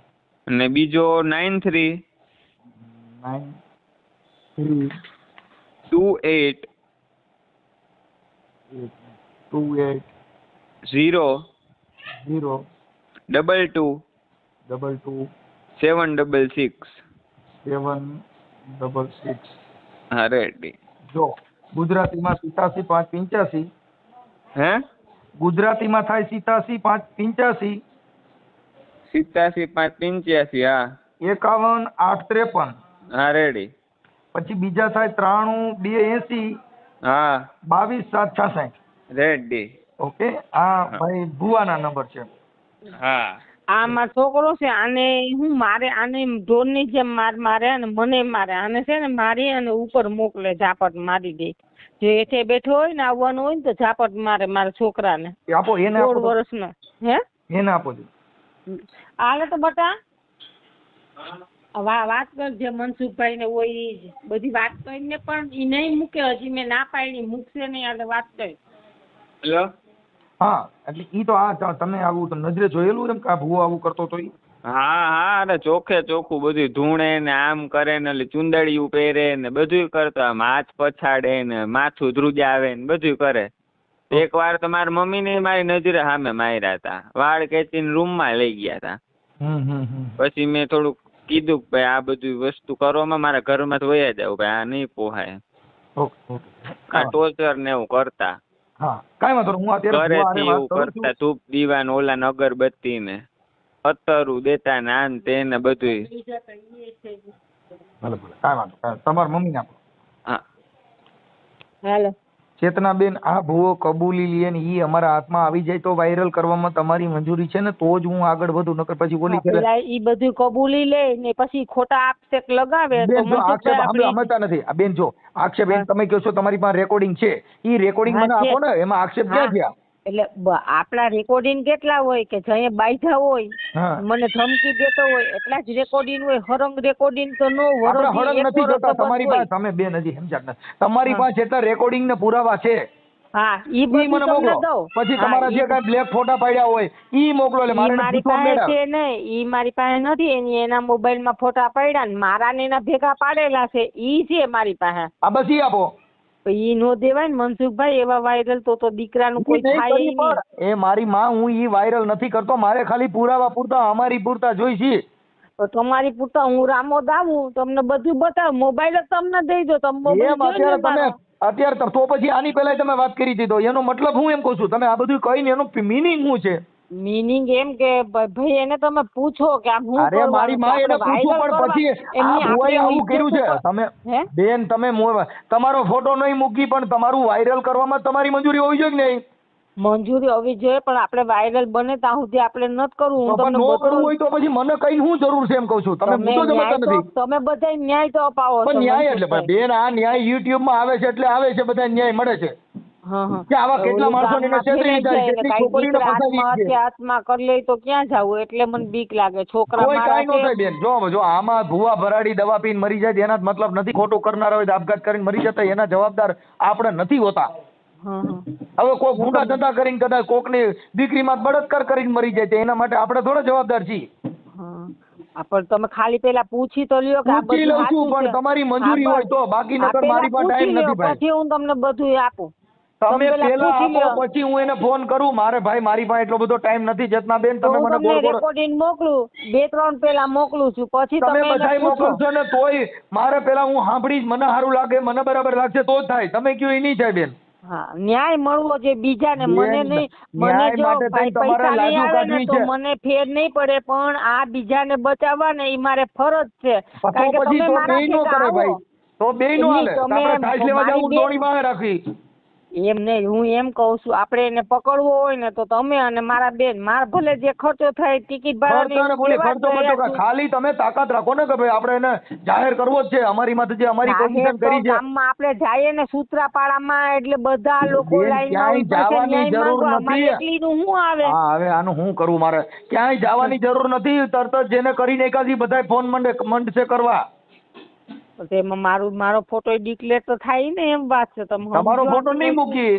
અને બીજો 93 93 28 28 0 0 22 22 766. 766. હા રેડી. જો ગુજરાતીમાં 87 585. હે ગુજરાતીમાં થાય 87 585. 87 585. હા 51 853. હા રેડી. પછી બીજા થાય 93 280. હા 22 766. રેડી. ઓકે આ ભાઈ ભુવાના નંબર છે. હા આ મારો છોકરો છે. આને હું મારે આને ઢોરની જેમ મારે અને મને મારે. આને છે ને મારી અને ઉપર મોકલે ઝાપટ મારી દે. જે હેઠે બેઠો હોય ને આવવાનું હોય ને તો ઝાપટ મારે મારા છોકરાને. આપો એને 16 વર્ષનો. હે એને આપો છો. હાલે તો બટા વાત કરજે મનસુખભાઈ ને હોય ઈ જ બધી વાત કરીને પણ ઈ નહીં મૂકે. હજી મેં ના પાડી મૂકશે નહીં. એટલે વાત કરી. હેલો. હા એટલે ઈ તો આ તમે આવું તો નજરે જોયેલું એમ કે આ ભુવો આવું કરતો તો ઈ. હા અરે ચોખ્ખે ચોખ્ખું બધું ધૂણે ને આમ કરે ને એટલે ચુંદડિયું પહેરે ને બધું કરતો. આમ હાથ પછાડે ને માથું ધ્રુજાવે ને બધું કરે. એક વાર તો મારી મમ્મી ને મારી નજરે સામે માર્યા હતા. વાળ ખેંચીને રૂમમાં લઈ ગયા હતા. પછી મેં થોડુંક કીધું કે ભાઈ આ બધી વસ્તુ કરવામાં મારા ઘરમાં તો વયા જાવ ભાઈ આ નહીં પોહાય. આ ટોર્ચર ને એવું કરતા. હા કાઈ વાંધો નહીં. હું અત્યારે ઘરેથી એવું કરતા. ધૂપ દીવા ને ઓલા અગરબત્તી ને અત્તરું દેતા ને આન તે ને બધું. ભલે ભલે કાઈ વાંધો. તમારા મમ્મી ને આપો. હા હાલો ચેતનાબેન આ ભુવો કબૂલી લે ને ઈ અમારા હાથમાં આવી જાય તો વાયરલ કરવામાં તમારી મંજૂરી છે ને તો જ હું આગળ વધું. નકર પછી ઓલી પેલા ઈ બધું કબૂલી લે ને પછી ખોટા આક્ષેપ લગાવે તો આક્ષેપ સમજતા નથી. આ બેન જો આક્ષેપ તમે કહો છો તમારી પાસે રેકોર્ડિંગ છે. ઈ રેકોર્ડિંગ મને આપો ને. એમાં આક્ષેપ ક્યાં થયા? એટલે આપણા રેકોર્ડિંગ કેટલા હોય કે જઈએ બાંધ્યા હોય મને ધમકી દેતો હોય એટલા જ રેકોર્ડિંગ હોય. હરંગ રેકોર્ડિંગ તો નો હરંગ નથી જોતા તમારી પાસે. તમે બેન હજી સમજ્યા નથી. તમારી પાસે જેટલા રેકોર્ડિંગ ને પુરાવા છે હા ઈ ઈ બધું મને તમને મોકલો. દઉં. પછી હા, તમારા જે ઈ- કાંઈ બ્લેક ફોટા પાડ્યા હોય ઈ મોકલો એટલે ઈ મારે મારી પૂછવા પાસે મેળા. છે નહીં, ઈ મારી પાસે નથી. એના મોબાઈલમાં ફોટા પડ્યા ને મારા ને એના ભેગા પાડેલા છે, ઈ છે મારી પાસે. આ બસ ઈ આપો. ઈ નો દેવાય ને મનસુખભાઈ, એવા વાયરલ તો દીકરાનું કોઈ નહીં થાય કરી નહીં. પણ એ મારી માં, હું ઈ વાયરલ નથી કરતો. મારે ખાલી પુરાવા પૂરતા અમારી પૂરતા જોઈ છે. તો તમારી પૂરતા હું રામોદ આવું, તમને બધું બતાવું. મોબાઈલ જ તમને દઈ દો, તમે મોબાઈલ એમ જોઈ લો અત્યારે તમે મારો. અત્યારે તો પછી આની પહેલા તમે વાત કરી હતી, તો એનો મતલબ હું એમ કહું છું, તમે આ બધું કહીને એનો મિનિંગ શું છે? મીનિંગ એમ કે ભાઈ એને તમે પૂછો કે આમ હું અરે મારી માં એને પૂછું, પણ પછી આ ભુવાએ આવું કર્યું છે. તમે બેન, તમે તમારો ફોટો નહીં મૂકી પણ તમારું વાયરલ કરવામાં તમારી મંજૂરી હોવી જોઈએ કે નહીં? મંજૂરી હોવી જોઈએ, પણ આપણે વાયરલ બને ત્યાં સુધી આપણે નથી કરવું. હું તમને ન કરવું હોય તો પછી મને કઈ શું જરૂર છે એમ કહું છું. તમે મુદ્દો સમજતા નથી. તમે બધા ન્યાય તો અપાવો છો. પણ ન્યાય એટલે બેન, આ ન્યાય યુટ્યુબ માં આવે છે એટલે આવે છે, બધા ન્યાય મળે છે. કે આવા કેટલા માણસોને એને છેતરી જાય, કેટલી છોકરીઓને ફસાવી છે. હાથમાં કરી લે તો ક્યાં જાવું? એટલે મને બીક લાગે. છોકરા કોઈ કાંઈ ન મારા થાય બેન. જો આમાં ભૂવા ભરાડી દવા પીને મરી જાય એના જ મતલબ નથી. ખોટું કરનાર હોય આપઘાત કરીને મરી જતા એના જવાબદાર આપણે નથી હોતા. હવે કોઈ ગુંડા ધંધા કરીને કદાચ કોકની દીકરીમાં બળાત્કાર કરીને મરી જાય એના માટે આપણે થોડા જવાબદાર છીએ. પણ તમે ખાલી પેલા પૂછી તો લ્યો કે આ પૂછી લઉં છું, પણ તમારી મંજૂરી હોય તો. બાકી નકર મારી પાસે ટાઈમ નથી ભાઈ. પછી હું તમને બધું આપું. તમે પેલા આપો, પછી હું એને ફોન કરું. મારે ભાઈ મારી પાસે એટલો બધો ટાઈમ નથી. જતનાબેન, તમે મને ગોળ ગોળ રેકોર્ડિંગ મોકલું, 2-3 પેલા મોકલું છું, પછી તમે બધાય મોકલશો ને તોય મારે પેલા હું સાંભળીશ, મને સારું લાગે, મને બરાબર લાગશે તો જ થાય. તમે કયો એ નહીં થાય બેન. હા, ન્યાય મળવો જોઈએ બીજાને, મને નહીં. મને જો પૈસા નહીં આવે ને તો મને ફેર નહીં પડે, પણ આ બીજાને બચાવવા ને એ મારે ફરજ છે. કારણ કે તમે મારા ભેગા આવો તો બેય નો હાલે. આપણે ટાઈસ લેવા જાવું ડોળી માં રાખી. એમ નહીં, હું એમ કહું છું, આપણે એને પકડવો હોય ને તો તમે અને મારા બેન, માર ભલે જે ખર્ચો થાય ટિકિટ ભાડાની, ખાલી તમે તાકાત રાખો ને કે ભાઈ આપણે એને જાહેર કરવો જ છે. અમારી માં જે અમારી કોમ્પિટિશન કરી છે, ગામમાં આપણે જઈએ ને સૂત્રાપાડામાં, એટલે બધા લોકો લાઈનમાં જવાની જરૂર નથી. એટલીનું શું આવે? હા, હવે આનું શું કરવું? મારે ક્યાંય જવાની જરૂર નથી. તરત જ જેને કરીને એકાદી બધા ફોન મંડશે કરવા. મારો ફોટો ડિક્લેર તો થાય ને, એમ વાત છે. તમારો ફોટો નહીં મૂકી,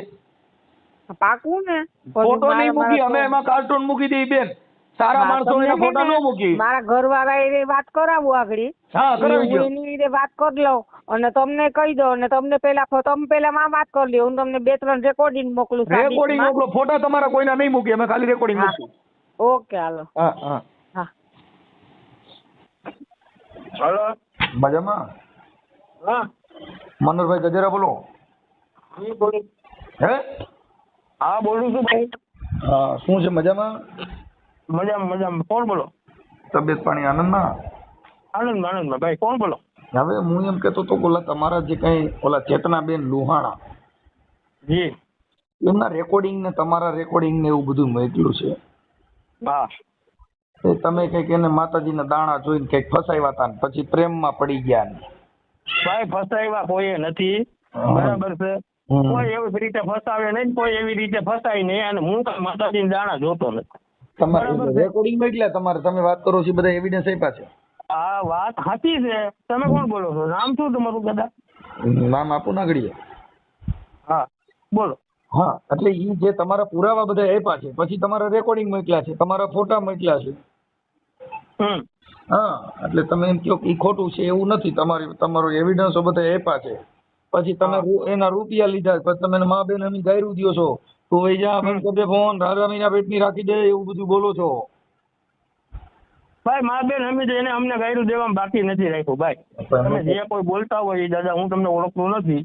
પાકું ને? ફોટો નહીં મૂકી, અમે એમાં કાર્ટૂન મૂકી દઈએ બેન. સારા માણસો એના ફોટા ન મૂકી. મારા ઘરવાળા એ વાત કરાવું આગળ. હા, કરાવી દો. એની વાત કરી લઉં અને તમને કહી દો, અને તમને પેલા માં વાત કરી લ્યો. હું તમને 2-3 રેકોર્ડિંગ મોકલું. રેકોર્ડિંગ મોકલો, ફોટા તમારા કોઈના નહીં મૂકી, અમે ખાલી રેકોર્ડિંગ મૂકશું. ઓકે, હાલો. હા. હાલો, મજામાં? હા, મનોહરભાઈ ગજેરા બોલો. હે? હા, બોલું છું ભાઈ. હા, શું છે? મજામાં? મજામાં. કોણ બોલો? તબિયત પાણી આનંદમાં? આનંદમાં ભાઈ. કોણ બોલો? હવે હું એમ કેતો તો ઓલા તમારા જે કઈ ઓલા ચેતનાબેન લુહાણા, જી, એમના રેકોર્ડિંગ ને તમારા રેકોર્ડિંગ ને એવું બધું મોકલ્યું છે. હા. એ તમે કઈક એને માતાજીના દાણા જોઈને કઈક ફસાવ્યા હતા ને પછી પ્રેમમાં પડી ગયા ને? ભાઈ, ફસાવ્યા કોઈ નથી, બરાબર છે. કોઈ એવી રીતે ફસાવે નહીં, કોઈ એવી રીતે ફસાય નહીં. અને હું તો માતાજીના દાણા જોતો નથી. તમારે રેકોર્ડિંગ મોકલ્યા તમારે, તમે વાત કરો છો, બધા એવિડન્સ આપ્યા છે. આ વાત સાચી છે. તમે કોણ બોલો છો? નામ શું તમારું કદાચ? નામ આપો ના ઘડીએ. હા, બોલો. હા, એટલે ઈ જે તમારા પુરાવા બધા આપ્યા છે, પછી તમારા રેકોર્ડિંગ મોકલ્યા છે, તમારા ફોટા મોકલ્યા છે. હા, એટલે તમે એમ કહો કે ઈ ખોટું છે એવું નથી. તમારો એવિડન્સો બધા આપ્યા છે, પછી તમે એના રૂપિયા લીધા, પછી તમે મા બેન અમે ગાયરું દો છો, તો એ જા બંધ કરી દે ફોન, રાજા મહિના પેટની રાખી દે, એવું બધું બોલો છો. ભાઈ, મા બેન અમે એને અમને ગાયરું દેવામાં બાકી નથી રાખ્યું. ભાઈ, તમે જે કોઈ બોલતા હોય દાદા, હું તમને ઓળખતો નથી.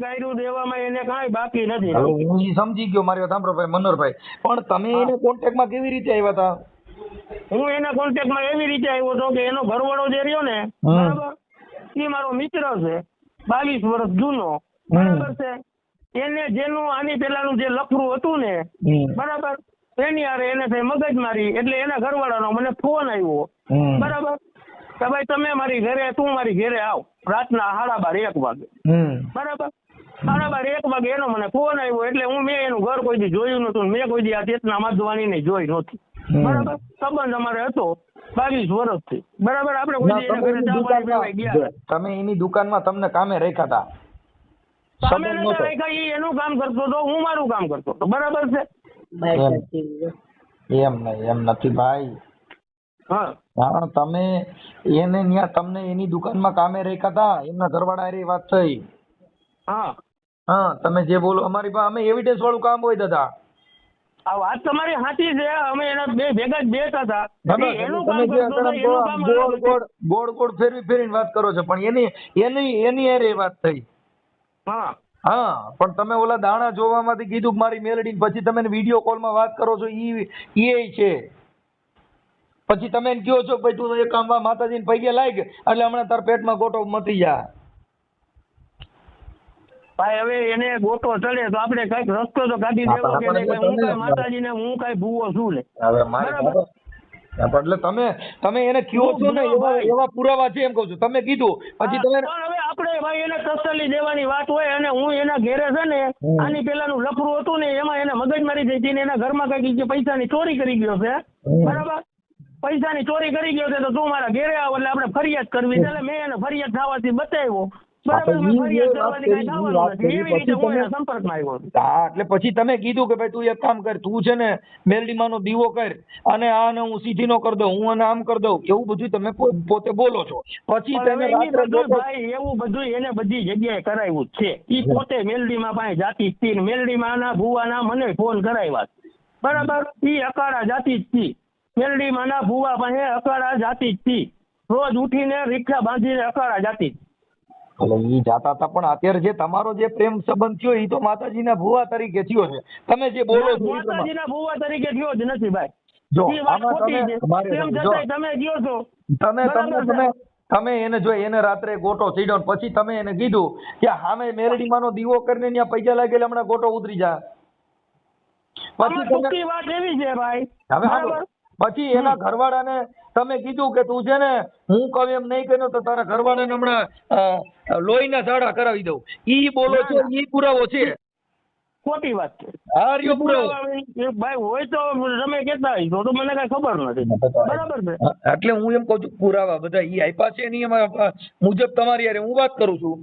ગાયરું દેવામાં એને કાંઈ બાકી નથી. હું સમજી ગયો, મારી વાત સાંભળો ભાઈ મનોહરભાઈ, પણ તમે એને કોન્ટેક્ટમાં કેવી રીતે આવ્યા હતા? હું એના કોન્ટેક્ટમાં એવી રીતે આવ્યો હતો કે એનો ઘરવાળો જે રહ્યો ને, બરાબર, એ મારો મિત્ર છે, 22 વર્ષ જૂનો, બરાબર છે. એને જેનું આની પેલાનું જે લફરું હતું ને, બરાબર, એની હારે એને થઈ મગજમારી. એટલે એના ઘરવાળાનો મને ફોન આવ્યો, બરાબર, કે ભાઈ તમે મારી ઘરે, તું મારી ઘરે આવ રાતના 12:30-1 વાગે, બરાબર. 12:30-1 વાગે એનો મને ફોન આવ્યો. એટલે મેં એનું ઘર કોઈ દી જોયું નતું, મેં કોઈ દી આ ચેતના માધવાની ને જોઈ નહોતી, બરાબર. સંબંધ અમારે હતો 22 વર્ષથી, બરાબર. આપણે કોઈ દી એના ઘરે ચા પાણી પીવા ગયા. તમે એની દુકાનમાં તમને કામે રાખ્યા હતા, તો અમે નતા રાખ્યા, ઈ એનું કામ કરતો હતો, હું મારું કામ કરતો હતો, બરાબર છે? એમ નહીં, એમ નથી ભાઈ. હા હા, તમે એને ન્યા તમને એની દુકાનમાં કામે રાખ્યા હતા, એમના ઘરવાળા હારે વાત થઈ. હા હા, તમે જે બોલો અમારી પાસે અમે એવિડન્સ વાળું કામ હોય દાદા. આ વાત તમારી સાચી છે, અમે એના બે ભેગા જ બેઠા હતા. દાદા, એનું તમે કામ જે કરતો હતો, એનું કામ અલગ હતું. ગોળ ફેરવીને વાત કરો છો, પણ એની હારે વાત થઈ. હા હા, પણ તમે ઓલા દાણા જોવામાંથી કીધું કે મારી મેલડી, પછી તમે વિડીયો કોલમાં વાત કરો છો, ઈ છે. પછી તમે એને કહો છો કે ભાઈ તું એક કામ માતાજીને પૈગે લાગ એટલે હમણાં તાર પેટમાં ગોટો મટી જાય. ભાઈ હવે એને ગોટો ચડે તો આપણે કઈક રસ્તો તો કાઢી દેવો કે નહીં. હું કઈ માતાજીને હું કઈ ભૂવો છું ને. એટલે તમે એને કહો છો ને એવા પુરાવા છે એમ કહું છું. તમે કીધું પછી તમે પણ હવે આપણે ભાઈ એને તસલ્લી દેવાની વાત હોય, અને હું એના ઘેરે છે ને આની પેલાનું લફરું હતું ને એમાં એને મગજમારી થઈ હતી ને એના ઘરમાં કઈક પૈસાની ચોરી કરી ગયો છે, બરાબર? પૈસાની ચોરી કરી ગયો છે તો તું મારા ઘેરે આવ એટલે આપણે ફરિયાદ કરવી છે. એટલે મેં એને ફરિયાદ થવાથી બતાવ્યો, બરાબર? મેં ફરિયાદ કરવાથી કઈ થવાનું નથી, એવી રીતે હું એના સંપર્કમાં આવ્યો છું. હા, એટલે પછી તમે કીધું કે ભાઈ તું એક કામ કર, તું છે ને મેલડીમાંનો દીવો કર અને આને હું સીધી નો કરી દઉં, હું આને આમ કરી દઉં, એવું બધું તમે પોતે બોલો છો. પછી તમે ભાઈ એવું બધું એને બધી જગ્યાએ કરાવ્યું છે. ઈ પોતે મેલડીમાં પાસે જાતી જ હતી, મેલડીમાં ના ભુવાના મને ફોન કરાવ્યા, બરાબર? ઈ અકાળા જાતી જ હતી, મેલડીમાં ના ભુવા પાસે અકાળા જાતી જ હતી, રોજ ઉઠીને રિક્ષા બાંધીને અકાળા જાતી જ. એટલે ઈ જાતા હતા, પણ અત્યારે જે તમારો જે પ્રેમ સંબંધ થયો એ તો માતાજીના ભુવા તરીકે થયો છે. તમે જે બોલો છો માતાજીના ભુવા તરીકે થયો જ નથી ભાઈ. જો ઈ વાત ખોટી છે. તેમ છતાંય તમે કહો છો તમે એને જો એને રાત્રે ગોટો ચડ્યો પછી તમે એને કીધું કે સામે મેલડીમાંનો દીવો કરીને ત્યાં પૈસા લાગેલા હમણાં ગોટો ઉતરી જાય. પછી વાત એવી છે ભાઈ, હવે પછી એના ઘરવાળાને તમે કીધું કે તું છે ને હું કહું એમ નહીં કર્યો તો તારા ઘરવાળાને હમણાં લોહીના ઝાડા કરાવી દઉં. ઈ બોલો છો, ઈ પુરાવો છે? ખોટી વાત છે. હા, રહ્યો પુરાવો. ભાઈ હોય તો તમે કહેતા હોય તો મને કઈ ખબર નથી, બરાબર છે? એટલે હું એમ કહું છું પુરાવા બધા ઈ આપ્યા છે ને એમાં મુજબ તમારી યારે હું વાત કરું છું.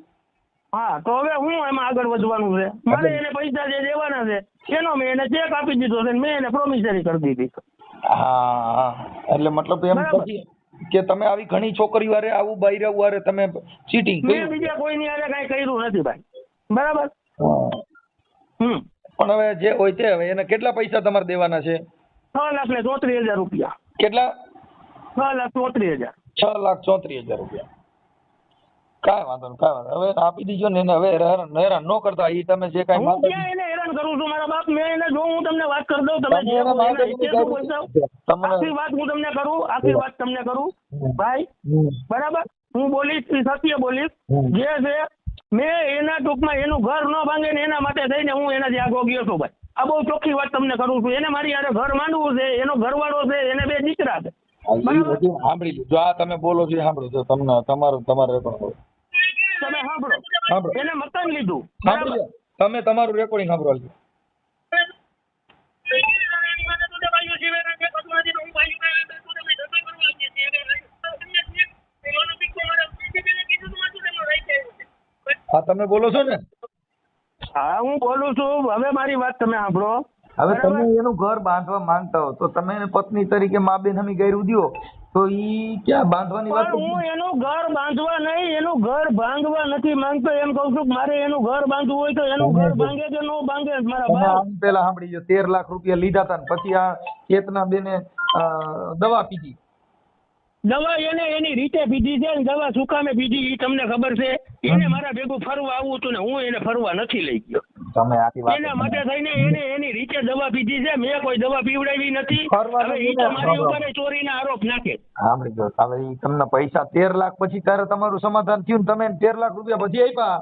હા, તો હવે હું એમાં આગળ વધવાનું છે. મારે એને પૈસા જે દેવાના છે એનો મેં એને ચેક આપી દીધો છે, મેં એને પ્રોમિસરી કરી દીધી. હા, એટલે મતલબ એમ પછી કે તમે આવી ઘણી છોકરીઓ હારે આવું બૈરાઓ હારે તમે ચીટિંગ કરી? મેં બીજા કોઈની હારે કઈ કર્યું નથી ભાઈ, બરાબર? પણ હવે જે હોય તે હવે એને કેટલા પૈસા તમારે દેવાના છે? 6,34,000 રૂપિયા. કેટલા? 6,34,000. 6,34,000 રૂપિયા. કાંઈ વાંધો નહીં. હવે આપી દીજો ને એને. હવે હેરાન ન કરતા. એ તમે જે કાંઈ હું ક્યાં એને હેરાન કરું છું મારા બાપ? મેં એને જો હું તમને વાત કરી દઉં, તમે આખી વાત હું તમને કરું, આખી વાત તમને કરું ભાઈ, બરાબર? હું બોલીશ, સત્ય બોલીશ જે છે. મેં એના ટૂંકમાં એનું ઘર ન ભાંગે ને એના માટે થઈને હું એનાથી આગો ગયો છું ભાઈ. આ બહુ ચોખ્ખી વાત તમને કરું છું. એને મારી હારે ઘર માંડવું છે, એનો ઘરવાળો છે, એને 2 દીકરા છે. સાંભળી લીધું. આ તમે બોલો છો સાંભળો છો, તમને તમારે રેકોર્ડિંગ તમે સાંભળો. એને મકાન લીધું, સાંભળો. તમે તમારું રેકોર્ડિંગ સાંભળો. હા, તમે બોલો છો ને? હા, હું બોલું છું. હવે મારી વાત તમે સાંભળો. હવે તમે એનું ઘર બાંધવા માંગતા હો તો તમે એને પત્ની તરીકે મા બેન હમી ગાયરું દ્યો તો ઈ ક્યાં બાંધવાની વાત? હું એનું ઘર બાંધવા નહીં, એનું ઘર ભાંગવા નથી માંગતો. એમ કઉ છું મારે એનું ઘર બાંધવું હોય તો એનું ઘર ભાંગે કે નો ભાંગે મારા ભાઈ. પેલા સાંભળી લો, 13 લાખ રૂપિયા લીધા હતા ને પછી આ ચેતના બેને દવા પીધી. દવા એને એની રીતે પીધી છે ને દવા શું કામે પીધી ઈ તમને ખબર છે? એને મારા ભેગું ફરવા આવવું હતું ને હું એને ફરવા નથી લઈ ગયો. તમે આખી વાત એના માટે થઈને એને એની રીતે દવા પીધી છે. મેં કોઈ દવા પીવડાવી નથી. હવે ઈ તો મારી ઉપર ચોરીના આરોપ નાખે. સાંભળી ગયો. હવે ઈ તમને પૈસા 13 લાખ પછી ત્યારે તમારું સમાધાન થયું ને તમે 13 લાખ રૂપિયા પછી આપ્યા.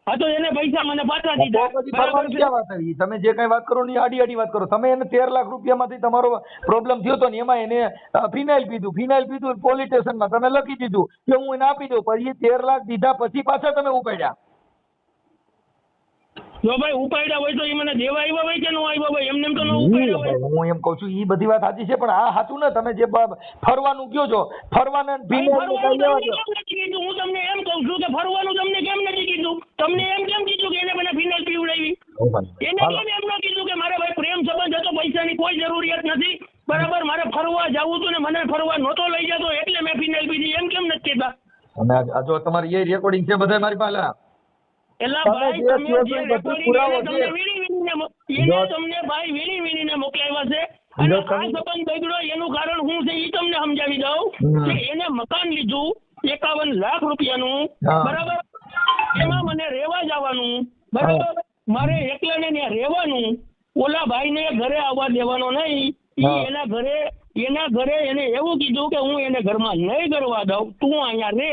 હા, તો એને પૈસા મને પાછા દીધા. ક્યાં વાત આવી? તમે જે કઈ વાત કરો ને આડી વાત કરો. તમે એને 13 લાખ રૂપિયામાંથી તમારો પ્રોબ્લેમ થયો હતો ને એમાં એને ફિનાઇલ પીધું પોલીસ સ્ટેશનમાં તમે લખી દીધું કે હું એને આપી દઉં. પછી 13 લાખ દીધા પછી પાછા તમે ઉપાડ્યા. જો ભાઈ ઉપાડ્યા હોય તો એ મને દેવા આવ્યા હોય કે ન આવ્યા હોય? એમને તો ન ઉપાડ્યા હોય. હું એમ કઉ છું ઈ બધી વાત સાચી છે, પણ આ સાચું ને તમે જે ફરવાનું કયો છો ફરવાના કીધું? હું તમને એમ કહું છું કે ફરવાનું તમને કેમ નથી કીધું? તમને એમ કેમ કીધું કે એને મને ફિનાઇલ પીવડાવી? એને કેમ એમ ન કીધું કે મારે ભાઈ પ્રેમ સંબંધ હતો, પૈસાની કોઈ જરૂરિયાત નથી, બરાબર, મારે ફરવા જવું હતું ને મને ફરવા નહોતો લઈ જતો એટલે મેં ફિનાઇલ પીધી, એમ કેમ નથી કહેતા? અને આ જો તમારી એ રેકોર્ડિંગ છે બધા મારી પાસે. એલા તમે ભાઈ જે તમે કહો જે છો એ બધું રેકોર્ડિંગ પુરાવો એને છે. તમને ભાઈ વીણી વીણીને મોકલાવ્યા છે. અને જો આ તમે- સંબંધ બગડ્યો એનું કારણ શું છે એ તમને સમજાવી દઉં કે એને મકાન લીધું 51 લાખ રૂપિયાનું, હા. બરાબર, એમાં મને રહેવા જવાનું, બરાબર, મારે એકલાને ત્યાં રહેવાનું, ઓલા ભાઈને ઘરે આવવા દેવાનો નહીં. હા. ઈ એના ઘરે એને એવું કીધું કે હું એને ઘરમાં નહીં કરવા દઉં, તું અહીંયા રહે,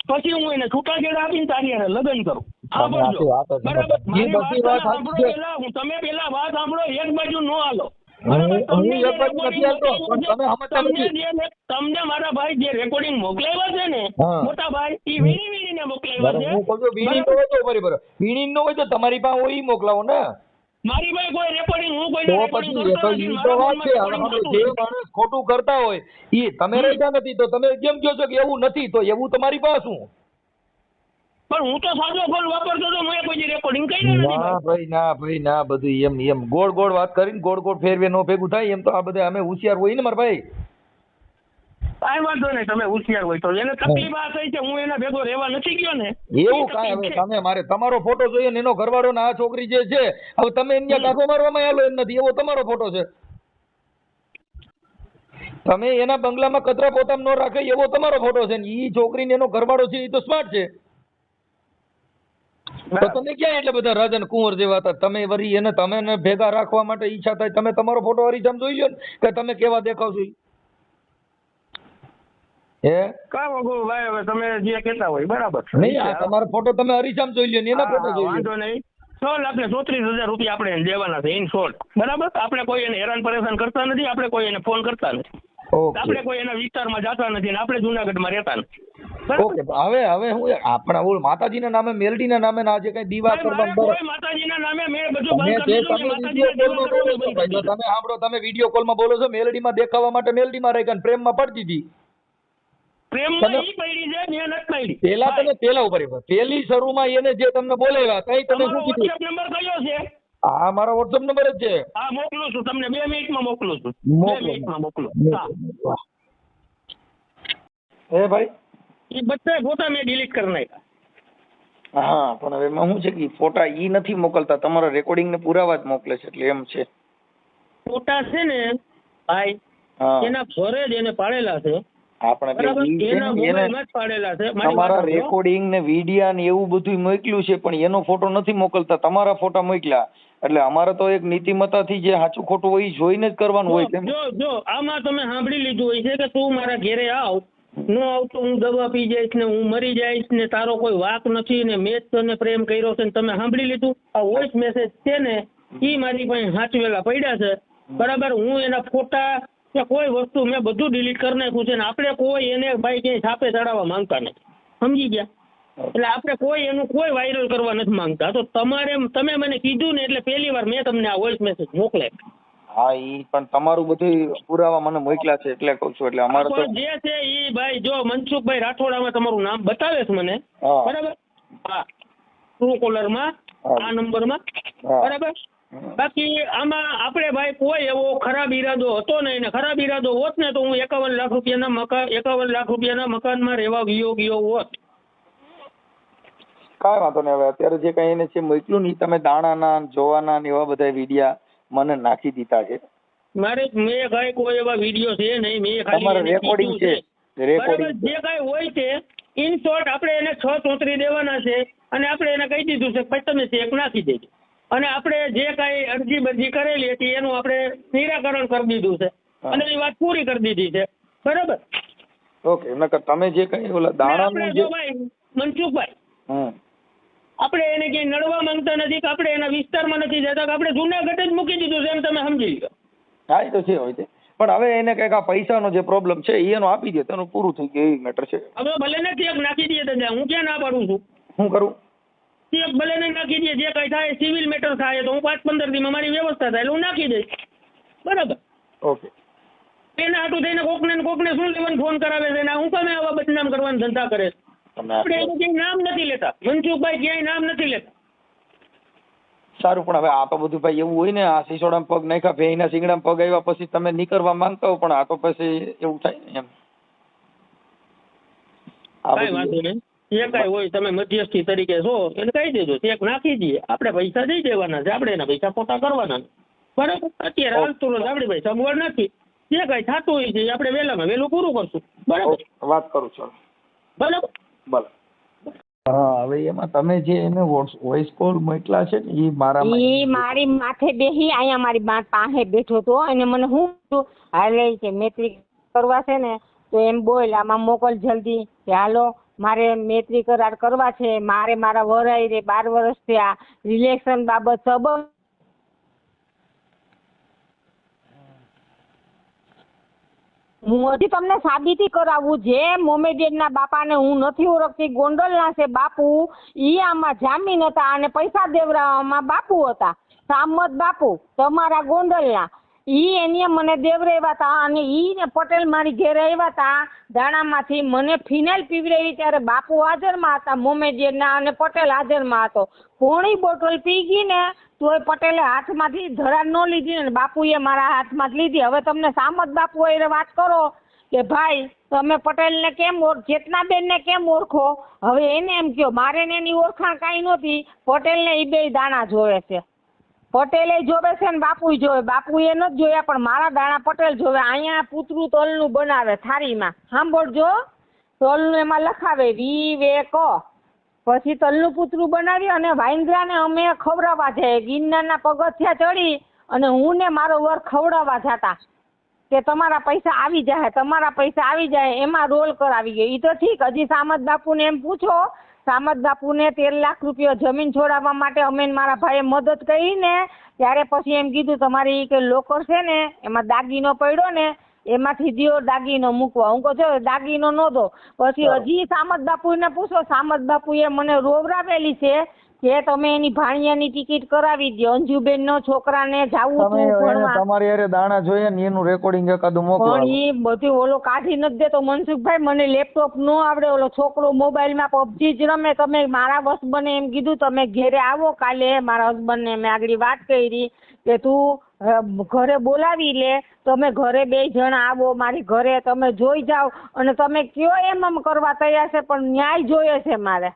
પછી હું એને છૂટાછેડા આપીને તારી હારે લગ્ન કરું. તમે સાંભળજો, આ તો બરાબર, મારી એ બધી વાત વાત સાચી સાંભળો છે. પહેલા, તમે પહેલા વાત સાંભળો, એક બાજુ નો હાલો. હું બરાબર, તમને એક જે બાજુ નથી હાલતો, recording પણ તમે સમજતા તમને નથી. તમને મારા ભાઈ જે રેકોર્ડિંગ મોકલાવ્યા છે ને, હા. મોટા ભાઈ, ઈ વીણી વીણીને મોકલાવ્યા બરાબર, છે. હું કહું છું વીણી નો હોય તો બરાબર, વીણી નો હોય તો તમારી પાસે હોય ઈ મોકલાવો ને. મારી ભાઈ કોઈ રેકોર્ડિંગ, હું તો કોઈને રેકોર્ડિંગ પછી એ કરતો તો નથી, ઈ તો મારા વાત છે. ફોનમાં હવે recording જે થતું માણસ ખોટું કરતા હોય ઈ તમે રહેતા નથી તો તમે કેમ કહો છો કે એવું નથી? તો એવું તમારી પાસે શું? પણ હું તો સાદો ફોન વાપરતો હતો, મેં કોઈ રેકોર્ડિંગ કર્યા નથી ના ભાઈ. ભાઈ ના બધું એમ ગોળ ગોળ વાત કરીને ગોળ ગોળ ફેરવે નો ભેગું થાય. એમ તો આ બધા અમે હોશિયાર હોય ને મારા ભાઈ. કાંઈ વાંધો નહીં, તમે હોશિયાર હોય તો. એને તકલીફ આ થઈ છે, હું એના ભેગો રહેવા નથી ગયો ને. એવું એ કાંઈ હવે તકલીફ છે. તમે મારે તમારો ફોટો જોઈએ ને એનો ઘરવાળો ને આ છોકરી જે છે હવે તમે એમને કાંઠો મારવામાં આલો એમ નથી, એવો તમારો ફોટો છે. તમે એના બંગલામાં કચરા પોતામાં ન રાખે એવો તમારો ફોટો છે ને ઈ છોકરીને એનો ઘરવાળો છે ઈ તો સ્માર્ટ છે. તો તમે ક્યાં એટલે બધા રાજન કુંવર જેવા હતા? તમે વરી એને તમે ને ભેગા રાખવા માટે ઈચ્છા થાય તમે તમારો ફોટો અરીસામ જોઈ લો ને કે તમે કેવા દેખાવ છો ઈ. હે કાંઈ વાંધો ભાઈ, હવે તમે જે કહેતા હોય બરાબર છે. નહીં, આ તમારો ફોટો તમે અરીસામ જોઈ લો ને એના ફોટો હા, જોઈ લો. વાંધો નહીં. 6,34,000 રૂપિયા આપણે એને દેવાના છે ઇન શોર્ટ, બરાબર. આપણે કોઈ એને હેરાન પરેશાન કરતા નથી, આપણે કોઈ એને ફોન કરતા નથી, ઓકે આપણે કોઈ એના વિસ્તારમાં જતા નથી, ને આપણે જુનાગઢમાં રહેતા નથી, બરાબર? ઓકે હવે હું આપણા ઓલ માતાજીના નામે મેલડીના નામે ને આજે કઈ દીવા ભાઈ, કરવા મારે કોઈ માતાજીના નામે મેં બધું તમે બંધ જે કરી દીધું તમે છે. વિડીયો માતાજીના કોલમાં દેવા બોલો છો કરવાનું બંધ ભાઈ, જો કરી દીધું. તમે સાંભળો તમે વિડીયો કોલમાં બોલો છો મેલડીમાં દેખાવા માટે મેલડીમાં રહી ગયા પ્રેમમાં પડતી હતી. પ્રેમમાં તમે- ઈ પડી છે, મેં નથી પડી. પેલા તમે પેલા ઉપર પેલી શરૂમાં એને જે તમને બોલાવ્યા તઈ તમે તમારો શું કીધું? WhatsApp નંબર કયો છે? હા મારો WhatsApp નંબર જ છે. હા, મોકલું છું તમને, 2 મિનિટમાં મોકલું છું. 2 મોકલો. મિનિટમાં મોકલું. હા, હે ભાઈ એ બધા ફોટા મેં ડિલીટ કરી નાખ્યા. હા પણ હવે એમાં શું છે કે ફોટા ઈ નથી મોકલતા, તમારા રેકોર્ડિંગ ને પુરાવા જ મોકલે છે એટલે એમ છે. ફોટા છે ને ભાઈ, હા એના ઘરે જ એને પાડેલા છે, આપણે બરાબર, ઈ છે એના ને, મોબાઈલમાં જ પાડેલા છે. મારી વાત તમારા સાંભળો. રેકોર્ડિંગ ને વિડિયા ને એવું બધું મોકલ્યું છે પણ એનો ફોટો નથી મોકલતા, તમારા ફોટા મોકલ્યા. એટલે અમારે તો એક નીતિમત્તાથી જે સાચું ખોટું હોય ઈ જોઈને જ કરવાનું હોય તેમ. જો આમાં તમે સાંભળી લીધું હોય છે કે તું મારા ઘેરે આવ, નો આવતો હું દવા પી જઈશ ને હું મરી જઈશ ને તારો કોઈ વાંક નથી ને મેં જ તને પ્રેમ કર્યો છે ને તમે સાંભળી લીધું. આ વોઇસ મેસેજ છે ને ઈ મારી પાસે સાચવેલા પડ્યા છે, બરાબર. હું એના ફોટા કે કોઈ વસ્તુ મેં બધું ડિલીટ કરી નાખ્યું છે ને આપણે કોઈ એને ભાઈ ક્યાંય છાપે ચડાવવા માંગતા નથી, સમજી ગયા? એટલે આપણે કોઈ એનું કોઈ વાયરલ કરવા નથી માંગતા. તો તમારે તમે મને કીધું ને એટલે પહેલી વાર મેં તમને આ વોઇસ મેસેજ મોકલાય. હા ઈ પણ તમારું બધું પુરાવા મને મોકલ્યા છે એટલે કહું છું. એટલે અમારે તો પણ જે છે ઈ ભાઈ જો મનસુખભાઈ રાઠોડામાં તમારું નામ બતાવે છે મને, હા. બરાબર, હા, ટ્રુ કોલરમાં હા. આ નંબરમાં, હા. બરાબર. બાકી આમાં આપણે ભાઈ કોઈ એવો ખરાબ ઈરાદો હતો નહીં, ને ખરાબ ઈરાદો હોત ને તો હું 51 લાખ રૂપિયાના મકાનમાં રહેવા ગયો હોત. કાંઈ વાંધો નહીં. હવે અત્યારે જે કઈ એને છે મોકલ્યું નહીં તમે દાણાના જોવાના ને એવા બધા વિડિયા મને નાખી દીધા છે. મારે મેં કાંઈ કોઈ એવા વિડીયો છે નહીં, મેં ખાલી તમારે એને રેકોર્ડિંગ કીધું છે, રેકોર્ડિંગ બરાબર. જે કાંઈ હોય છે ઇન શોર્ટ આપણે એને 634 દેવાના છે અને આપણે એને કહી દીધું છે પછી તમે ચેક નાખી દેજો. અને આપણે જે કાંઈ અરજી બરજી કરેલી હતી એનું આપણે નિરાકરણ કરી દીધું છે અને એ વાત પૂરી કરી દીધી છે, બરાબર. ઓકે. નકર તમે જે કઈ ઓલા આપણે દાણાનું જે જો ભાઈ મનસુખભાઈ, હમ આપણે એને ક્યાંય નડવા માંગતા નથી કે આપણે એના વિસ્તારમાં નથી જતા કે આપણે જુનાગઢ જ મૂકી દીધું છે એમ તમે સમજી લો. હા એ તો છે હોય છે પણ હવે એને કઈક આ પૈસાનો જે પ્રોબ્લેમ છે એનો આપી દે તો એનું પૂરું થઈ ગયું એ મેટર છે. હવે ભલે ને ચેક નાખી દઈએ તો હું ક્યાં ના પાડું છું. શું કરું? ચેક ભલે ને નાખી દઈએ, જે કઈ થાય સિવિલ મેટર થાય તો હું 5-15 દીમાં મારી વ્યવસ્થા થાય એટલે હું નાખી દઈશ, બરાબર. ઓકે. એના હાટું થઈને કોકને શું લેવાનું ફોન કરાવે છે ને હું તમે આવા બદનામ કરવાના ધંધા કરે છે? તમે આપણે એનું ક્યાંય નામ નથી લેતા, મનસુખભાઈ ક્યાંય નામ નથી લેતા. સારું, પણ હવે આ તો બધું ભાઈ એવું હોય ને, આ સિસોડામાં પગ નાખ્યા, ભેંના શિંગડામાં પગ આવ્યા પછી તમે નીકળવા માંગતા હો, પણ આ તો પછી એવું થાય ને એમ. આ કાંઈ બધું- વાંધો નહીં, જે કાંઈ હોય તમે મધ્યસ્થી તરીકે છો એને કહી દેજો, ચેક નાખી દઈએ, આપણે પૈસા દઈ દેવાના છે, આપણે એના પૈસા ખોટા કરવાના નથી. બરાબર, અત્યારે હાલતું રોજ આપણી ભાઈ સગવડ નથી, જે કાંઈ થતું હોય છે આપણે વહેલામાં વહેલું પૂરું કરશું. બરાબર, વાત કરું છું. બરાબર. ભલે. હા, હવે એમાં તમે જે એને વોઇસ કોલ મોકલા છે ને, એ ઈ મારી માથે બેહી અહીંયા મારી પાસે બેઠો તો, અને મને હું કીધું, હાલે કે મૈત્રી કરવા છે ને તો એમ બોલ, આમાં મોકલ જલ્દી કે હાલો મારે મૈત્રી કરાર કરવા છે, મારે મારા વરાઈ રે 12 વર્ષ થયા, રિલેશન બાબત સંબંધ. હું હજી તમને સાબિતી કરાવું, જે મોમેડિયનના બાપાને હું નથી ઓળખતી, ગોંડલના છે બાપુ, ઈ આમાં જામીન હતા અને પૈસા દેવરાવામાં બાપુ હતા, સામત બાપુ તમારા ગોંડલના. ઈ એને મને દેવરાવ્યા હતા, અને ઈ ને પટેલ મારી ઘેર આવ્યા હતા દાણામાંથી, મને ફિનાઇલ પીવડાવી ત્યારે બાપુ હાજરમાં હતા મોમેડિયનના, અને પટેલ હાજરમાં હતો. પોણી બોટલ પી ગઈ ને તોય પટેલે હાથમાંથી ધરાર ન લીધી ને બાપુએ મારા હાથમાં લીધી. હવે તમને સામત બાપુ એ વાત કરો કે ભાઈ તમે પટેલને કેમ ચેતનાબેનને કેમ ઓળખો? હવે એને એમ કહો, મારે ને એની ઓળખાણ કાંઈ નહોતી, પટેલને એ બે દાણા જોવે છે, પટેલે જોવે છે ને બાપુ જોવે, બાપુએ નથી જોયા પણ મારા દાણા પટેલ જોવે. અહીંયા પૂતરું તલનું બનાવે થાળીમાં, સાંભળજો, તલનું એમાં લખાવે વિવેક, પછી તલનું પૂતરું બનાવી અને વાંદરાને અમે ખવડાવવા જાય, ગિરનારના પગથિયા ચડી અને હું ને મારો વર ખવડાવવા જતા કે તમારા પૈસા આવી જાય, તમારા પૈસા આવી જાય, એમાં રોલ કરાવી ગયો. એ તો ઠીક, હજી સામત બાપુને એમ પૂછો, સામત બાપુને 13 લાખ રૂપિયા જમીન છોડાવવા માટે અમે મારા ભાઈએ મદદ કરી ને ત્યારે પછી એમ કીધું તમારી કે લોકર છે ને એમાં દાગીનો પડ્યો ને એમાંથી દિયો દાગીનો મૂકવા. હું કહું છું દાગીનો ન દો. પછી હજી સામત બાપુને પૂછો, સામત બાપુએ મને રોવરાવેલી છે કે તમે એની ભાણિયાની ટિકિટ કરાવી દો, અંજુબેન નો છોકરાને જાવું હતું ભણવા. તમારી હારે દાણા જોઈએ ને એનું રેકોર્ડિંગ એકાદું મોકલો. પણ ઈ બધું ઓલો કાઢી નથી દેતો મનસુખભાઈ, મને લેપટોપ નો આવડે, ઓલો છોકરો મોબાઈલમાં પબજી જ રમે. તમે મારા હસબન્ડે એમ કીધું તમે ઘેરે આવો કાલે, મારા હસબન્ડને મેં આગળ વાત કરી કે તું ઘરે બોલાવી લે, તમે ઘરે 2 જણા આવો મારી ઘરે, તમે જોઈ જાઓ અને તમે કયો એમ કરવા તૈયાર છે, પણ ન્યાય જોઈએ છે મારે.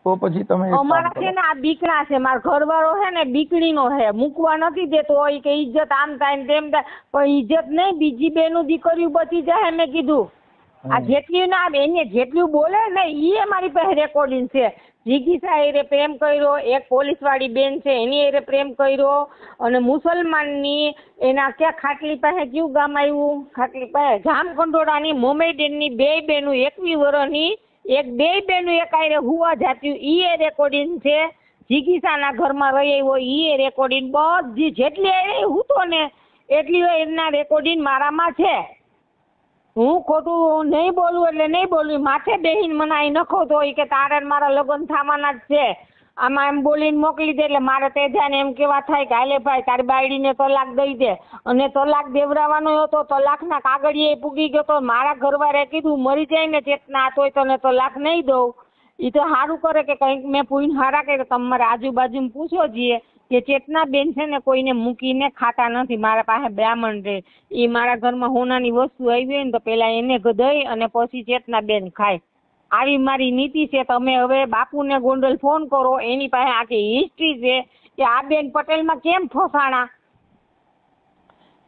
તો પછી તમે અમારા છે ને આ બીકણા છે, મારો ઘરવાળો છે ને બીકણીનો છે, મૂકવા નથી દેતો હોય કે ઇજ્જત આમ થાય ને તેમ થાય, પણ ઇજ્જત નહીં, બીજી બેનું દીકરીઓ બચી જાય. મેં કીધું આ જેટલી ના એને જેટલું બોલે ને એ મારી પાસે રેકોર્ડિંગ છે. જીગીસા એ પ્રેમ કર્યો, એક પોલીસ વાળી બેન છે એની એ પ્રેમ કર્યો, અને મુસલમાનની એના ક્યાં ખાટલી પાસે કયું ગામ આવ્યું, ખાટલી પાસે જામકંડોળાની મોમેડિયનની 2 બેનું 21 વર્ષની, એક 2 બેનું એક આરે હુવા જાત્યું, ઈ રેકોર્ડિંગ છે. જીગીસાના ઘરમાં રહી આવ્યો ઈ રેકોર્ડિંગ, બધી જેટલી આરે હૂતો ને એટલી એના રેકોર્ડિંગ મારામાં છે. હું ખોટું નહીં બોલું એટલે નહીં બોલું, માથે બેહીને મને અહીં નખોતો હોય કે તારે મારા લગ્ન થવાના જ છે, આમાં એમ બોલીને મોકલી દે. એટલે મારે તે જાય એમ કેવા થાય કે હાલે ભાઈ તારી બાયડીને તલાક દઈ દે, અને તલાક દેવરાવાનો હતો, તલાકના કાગળિયે પૂગી ગયો તો મારા ઘરવાળાએ કીધું મરી જાય ને ચેતના તોય તને તલાક નહીં દઉં. એ તો સારું કરે કે કંઈક મેં પૂઈને હારા કરે. તમારે આજુબાજુમાં પૂછો જઈએ કે ચેતનાબેન છે ને કોઈને મૂકીને ખાતા નથી, મારા પાસે બ્રાહ્મણ રહે, એ મારા ઘરમાં હોનાની વસ્તુ આવી હોય ને તો પેલા એને દઈ અને પછી ચેતનાબેન ખાય. આવી મારી નીતિ છે. તમે હવે બાપુને ગોંડલ ફોન કરો, એની પાસે આખી હિસ્ટ્રી છે કે આ બેન પટેલમાં કેમ ફસાણા.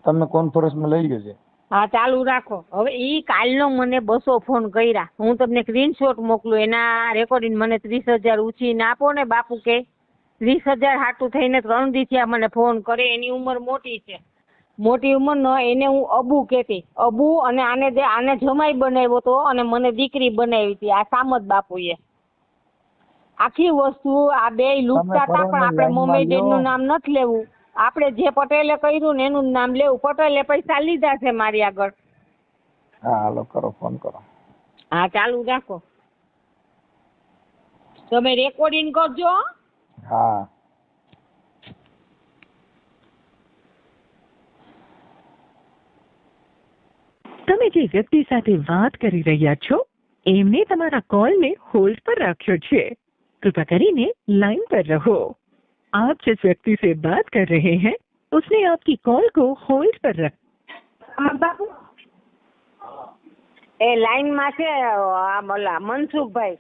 તમને કોન્ફરન્સમાં લઈ ગયો છે. હા ચાલુ રાખો. હવે ઈ કાલનો મને 200 ફોન કર્યા, હું તમને સ્ક્રીનશોટ મોકલું, એના રેકોર્ડિંગ મને 30,000 ઉછીને આપો ને બાપુ કે 30,000 હાટું થઈને 3 દી થયા મને ફોન કરે. એની ઉંમર મોટી છે, મોટી ઉંમર ન, એને હું અબુ કહેતી, અબુ, અને આને જમાઈ બનાવ્યો હતો અને મને દીકરી બનાવી હતી આ સામત બાપુએ. આખી વસ્તુ આ 2 લૂંટતા હતા, પણ આપણે મોમેડિયનનું નામ નથી લેવું, આપણે જે પટેલે કર્યું ને એનું નામ લેવું. પટેલે પૈસા લીધા છે મારી આગળ. હા હાલો કરો, ફોન કરો. હા ચાલુ રાખો, તમે રેકોર્ડિંગ કરજો. હા તમે જે વ્યક્તિ સાથે વાત કરી રહ્યા છો એમને તમારા કોલને હોલ્ड पर રાખ્યો છે. कृपया કરીને लाइन पर रहो. आप जिस व्यक्ति से बात कर रहे हैं उसने आपकी कॉल को होल्ड पर रखा. બાપુ એ લાઈનમાં છે આ બોલા મનસુખભાઈ.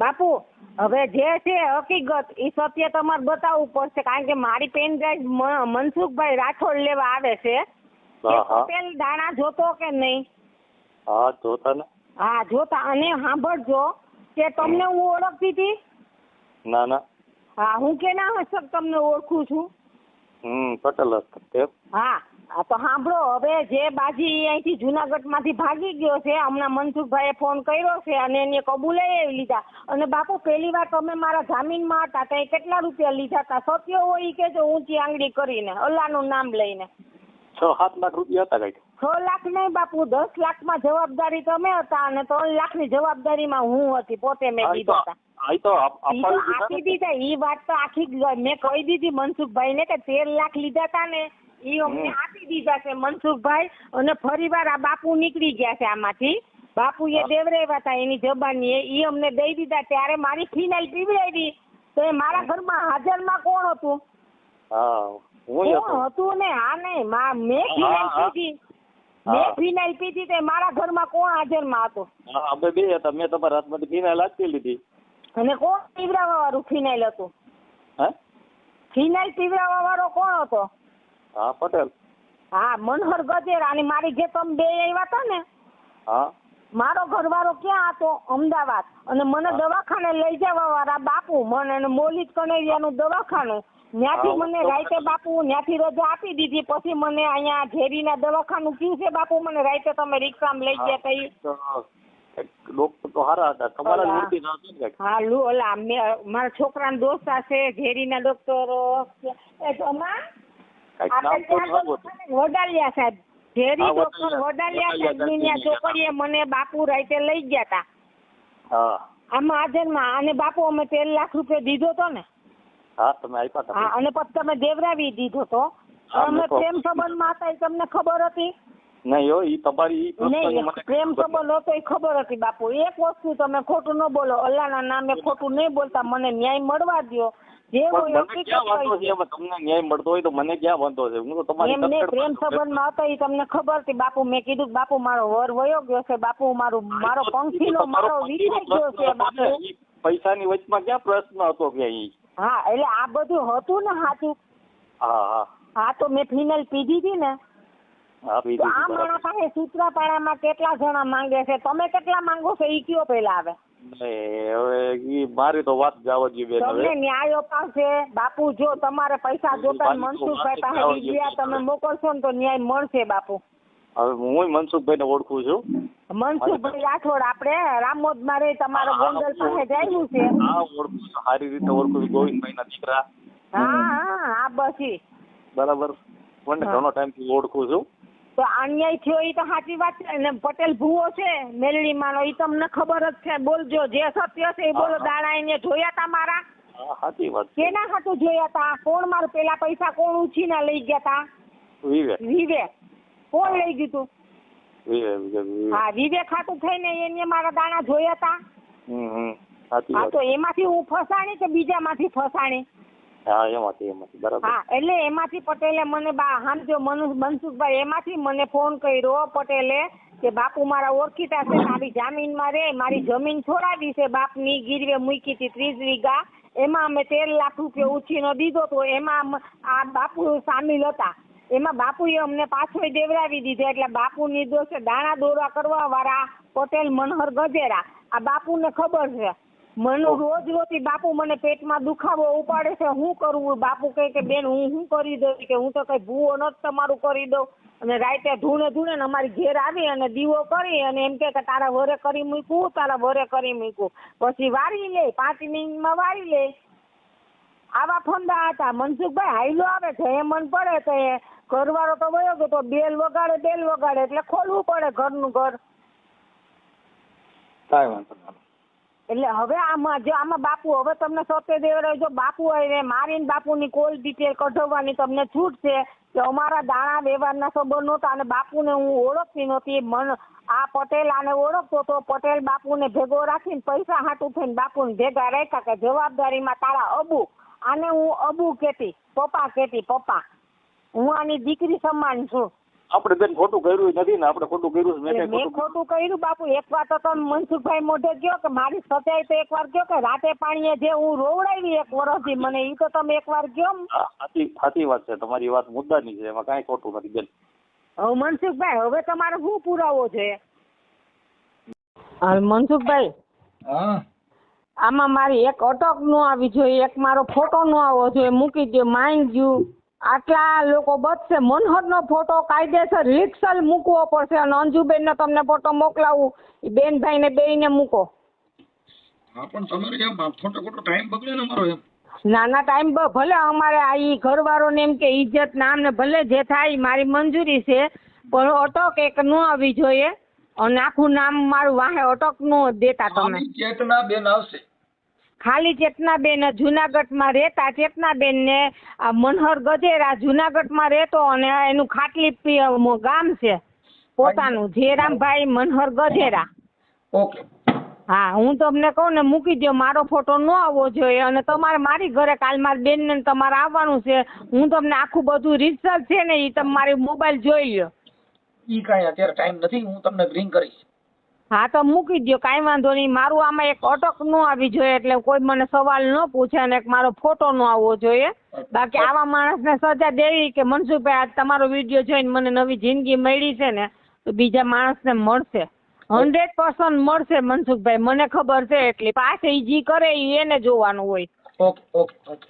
બાપુ હવે જે છે હકીકત એ સત્ય તમારે બતાવવું પડશે, કારણ કે મારી પેન ડ્રાઈવ મનસુખભાઈ રાઠોડ લેવા આવે છે. પટેલ દાણા જોતો કે નહીં? હા જોતા ને. હા જોતા. અને સાંભળજો કે તમને હું ઓળખતી હતી? ના ના. હા હું કેના હસક તમને ઓળખું છું. પટેલ જ. હા તો સાંભળો, હવે જે બાજી અહીંથી જુનાગઢ માંથી ભાગી ગયો છે, હમણાં મનસુખભાઈએ ફોન કર્યો છે અને એને કબૂલાઈ લીધા. અને બાપુ પહેલી વાર તમે મારા જામીનમાં હતા ત્યાં કેટલા રૂપિયા લીધા હતા? સત્ય હોય ઈ કેજો ઊંચી આંગળી કરીને, અલ્લાહનું નામ લઈને. 6-7 લાખ રૂપિયા હતા કઈક. 6 લાખ નહીં બાપુ, 10 લાખમાં જવાબદારી તમે હતા અને 3 લાખની જવાબદારીમાં હું હતી, પોતે મેં દીધા હતા. આપી દીધા. ઈ વાત તો આખી મેં કહી દીધી મનસુખભાઈ ને કે 13 લાખ લીધા હતા ને ઈ અમને આપી દીધા છે મનસુખભાઈ. અને ફરી વાર આ બાપુ નીકળી ગયા છે આમાંથી. બાપુ એ દેવરાવ્યા હતા એની જબાની, ઈ અમને દઈ દીધા. ત્યારે મારી ફિનાઇલ પીવડાવી તો એ મારા ઘરમાં હાજરમાં કોણ હતું? કોણ હતું ને? હા નહીં, મેં ફિનાઇલ પીધી. મેં ફિનાઇલ પીધી તો મારા ઘરમાં કોણ હાજરમાં હતો? અમે બે હતા. મેં તમારા હાથમાંથી ફિનાઇલ આપી લીધી. અને કોણ પીવડાવવા વાળું ફિનાઇલ હતું? ફિનાઇલ પીવડાવવા વાળો કોણ હતો? હા પટેલ. હા મનહર ગજેરા. અને મારી જે તમે બે આવ્યા હતા ને, મારો ઘરવાળો ક્યાં હતો? અમદાવાદ. અને મને દવાખાને લઈ જવા વાળા બાપુ, મને મોલિત કનેરિયાનું દવાખાનું, ત્યાંથી મને રાઈતે બાપુ ત્યાંથી રજા આપી દીધી. પછી મને અહીંયા ઝેરીના દવાખાનું કયું છે બાપુ, મને રાઈતે તમે રિક્ષામાં લઈ ગયા હતા. ડોક્ટર તો સારા હતા તમારા. હા ઓલા મારા છોકરાના દોસ્ત છે ઝેરીના ડોક્ટરો. વડાલિયા સાહેબ, ઝેરી ડોક્ટર વડાલિયા સાહેબ ની છોકરીએ મને બાપુ રાઈતે લઈ ગયા હતા આમાં હાજરમાં. અને બાપુ અમે 13 લાખ રૂપિયા દીધો તો ને? હા તમે આપ્યા હતા. હા અને પછી તમે દેવરાવી દીધો તો. અમે પ્રેમ સંબંધમાં હતા એ તમને ખબર હતી? નહીં હો, ઈ તમારી પ્રેમ સંબંધ હતો એ ખબર હતી બાપુ. એક વસ્તુ તમે ખોટું ન બોલો, અલ્લાહના નામે ખોટું નહીં બોલતા. મને ન્યાય મળવા દો. જે હોય તમને ન્યાય મળતો હોય તો મને ક્યાં વાંધો છે? હું તો તમારી એમને પ્રેમ સંબંધમાં હતો એ તમને ખબર હતી બાપુ. મેં કીધું બાપુ મારો વર વયો ગયો છે બાપુ, મારો પંખીનો મારો વિખાઈ ગયો છે બાપુ. પૈસાની વચમાં ક્યાં પ્રશ્ન હતો ક્યાં? હા એટલે આ બધું હતું ને સાચું. હા તો મેં ફિનાઇલ પીધી હતી ને. આ મારા પાસે સૂત્રાપાડામાં કેટલા જણા માંગે છે? તમે કેટલા માંગો છો ઈ કયો પેલા આવે? હવે મારી તો વાત જવા જોઈએ. તમને ન્યાય અપાવશે બાપુ. જો તમારે પૈસા જોતા મનસુખભાઈ પાસે વિદ્યા તમે મોકલશો ને તો ન્યાય મળશે બાપુ. હવે હું મનસુખભાઈ ને ઓળખું છું. મનસુખભાઈ રાઠોડ આપણે રામોદમાં રહી તમારા ગોંડલ પાસે જાયું છે. હા ઓળખું છું, સારી રીતે ઓળખું છું. ગોવિંદભાઈ ના દીકરા. હા બસ બરાબર. મને ઘણો ટાઈમ થી ઓળખું છું. તો અન્યાય થયો એ તો સાચી વાત છે ને. પટેલ ભૂવો છે મેલડીમાંનો, એ તમને ખબર જ છે. બોલજો જે સત્ય છે એ બોલો. દાણા એને જોયા તા મારા? સાચી વાત. કેના ખાતું જોયા તા? કોણ મારું પેલા પૈસા કોણ ઉછીના લઈ ગયા તા? વિવેક. કોણ લઈ ગયું તું? હા વિવેક ખાતું થઈને એને મારા દાણા જોયા તા. હા તો એમાંથી હું ફસાણી કે બીજામાંથી ફસાણી? એમાંથી બરાબર. હા એટલે એમાંથી પટેલે મને સમજો મનસુખભાઈ એમાંથી મને ફોન કર્યો પટેલે કે બાપુ મારા ઓળખીતા છે, મારી જામીનમાં રે, મારી જમીન છોડાવી છે બાપની, ગીરવે મૂકી હતી 30 વીઘા. એમાં અમે 13 લાખ રૂપિયા ઉછીનો દીધો તો એમાં આ બાપુ સામેલ હતા. એમાં બાપુએ અમને પાછો દેવરાવી દીધો. એટલે બાપુ નિર્દોષ દાણા દોરા કરવા વાળા પટેલ મનહર ગજેરા. આ બાપુને ખબર છે. મને રોજ રોજ બાપુ મને પેટમાં દુખાવો ઉપાડે છે. શું કરવું? બાપુ કહે કે બેન હું શું કરી દઉં? કે હું તો કઈ ભૂવો નથી તમારું કરી દઉં. અને રાતે ધૂણે ને અમારી ઘેર આવી અને દીવો કરી અને એમ કે તારા વરે કરી મૂકવું, તારા વરે કરી મૂકવું. પછી વારી લે, 5 મિનિટમાં વારી લે. આવા ફંદા હતા. મનસુખભાઈ હાઈલો આવે છે એ મન પડે તો એ ઘરવાળો તો વયો ગયો તો બેલ વગાડે એટલે ખોલવું પડે ઘરનું ઘર. એટલે હવે આમાં બાપુ હવે તમને સત્યદેવરાય જો બાપુ હોય મારીને બાપુની કોલ ડિટેલ કઢાવવાની તમને છૂટ છે કે અમારા દાણા વ્યવહારના સંબંધ નહોતા અને બાપુને હું ઓળખતી નહોતી. આ પટેલ આને ઓળખતો તો પટેલ બાપુને ભેગો રાખીને પૈસા હાટું થઈને બાપુને ભેગા રાખ્યા કે જવાબદારીમાં તારા અબુ, આને હું અબુ કહેતી, પપ્પા હું આની દીકરી સમાન છું. આપણે બેન ખોટું કર્યું નથી ને, આપણે ખોટું કર્યું છે. મેં ખોટું કર્યું બાપુ. એક વાર તો તમે મનસુખભાઈ મોઢે ગયો કે મારી સચ્ચાઈ તો એક વાર ગયો કે રાતે પાણીએ જે હું રોવડાવી 1 વર્ષથી મને એ તો તમે એક વાર ગયો. સાચી વાત છે, તમારી વાત મુદ્દાની છે, એમાં કાંઈ ખોટું નથી બેન. હવે મનસુખભાઈ હવે તમારે શું પુરાવો જોઈએ? મનસુખભાઈ આમાં મારી એક અટક નો આવી જોઈએ, એક મારો ફોટો નો આવવો જોઈએ. મૂકી દો માંગ ગયું. આટલા લોકો બચશે. મનહરનો ફોટો કાયદેસર રિક્સલ મૂકવો પડશે અને અંજુબેનનો તમને ફોટો મોકલાવું એ બેનભાઈને બેયને મૂકો. હા પણ તમારે એમ ખોટો ટાઈમ બગડે ને મારો એમ. નાના ટાઈમ ભલે અમારે આ ઈ ઘરવાળોને એમ કે ઇજ્જત નામ ને ભલે જે થાય મારી મંજૂરી છે, પણ અટક એક ન આવી જોઈએ અને આખું નામ મારું વાહે અટક નો દેતા તમે. ચેતનાબેન આવશે. ખાલી ચેતનાબેન જુનાગઢમાં રહેતા. ચેતનાબેન ને મનહર ગજેરા જુનાગઢમાં રહેતો અને એનું ખાટલી ગામ છે પોતાનું, જેરામભાઈ મનહર ગજેરા. ઓકે. હા હું તમને કહું ને મૂકી દો. મારો ફોટો ન આવવો જોઈએ અને તમારે મારી ઘરે કાલ મારી બેન ને તમારે આવવાનું છે. હું તમને આખું બધું રિસર્ચ છે ને એ તમે મારી મોબાઈલ જોઈ લો. ઈ કાંઈ અત્યારે ટાઈમ નથી, હું તમને રિંગ કરીશ. હા તો મૂકી દો, કાંઈ વાંધો નહીં. મારું આમાં એક અટક ન આવી જોઈએ એટલે કોઈ મને સવાલ ન પૂછે અને એક મારો ફોટો ન આવવો જોઈએ. બાકી આવા માણસને સજા દેવી કે મનસુખભાઈ આજ તમારો વિડીયો જોઈને મને નવી જિંદગી મળી છે ને તો બીજા માણસને મળશે, 100% મળશે મનસુખભાઈ. મને ખબર છે એટલી. પાછળ જી કરે એને જોવાનું હોય. ઓકે.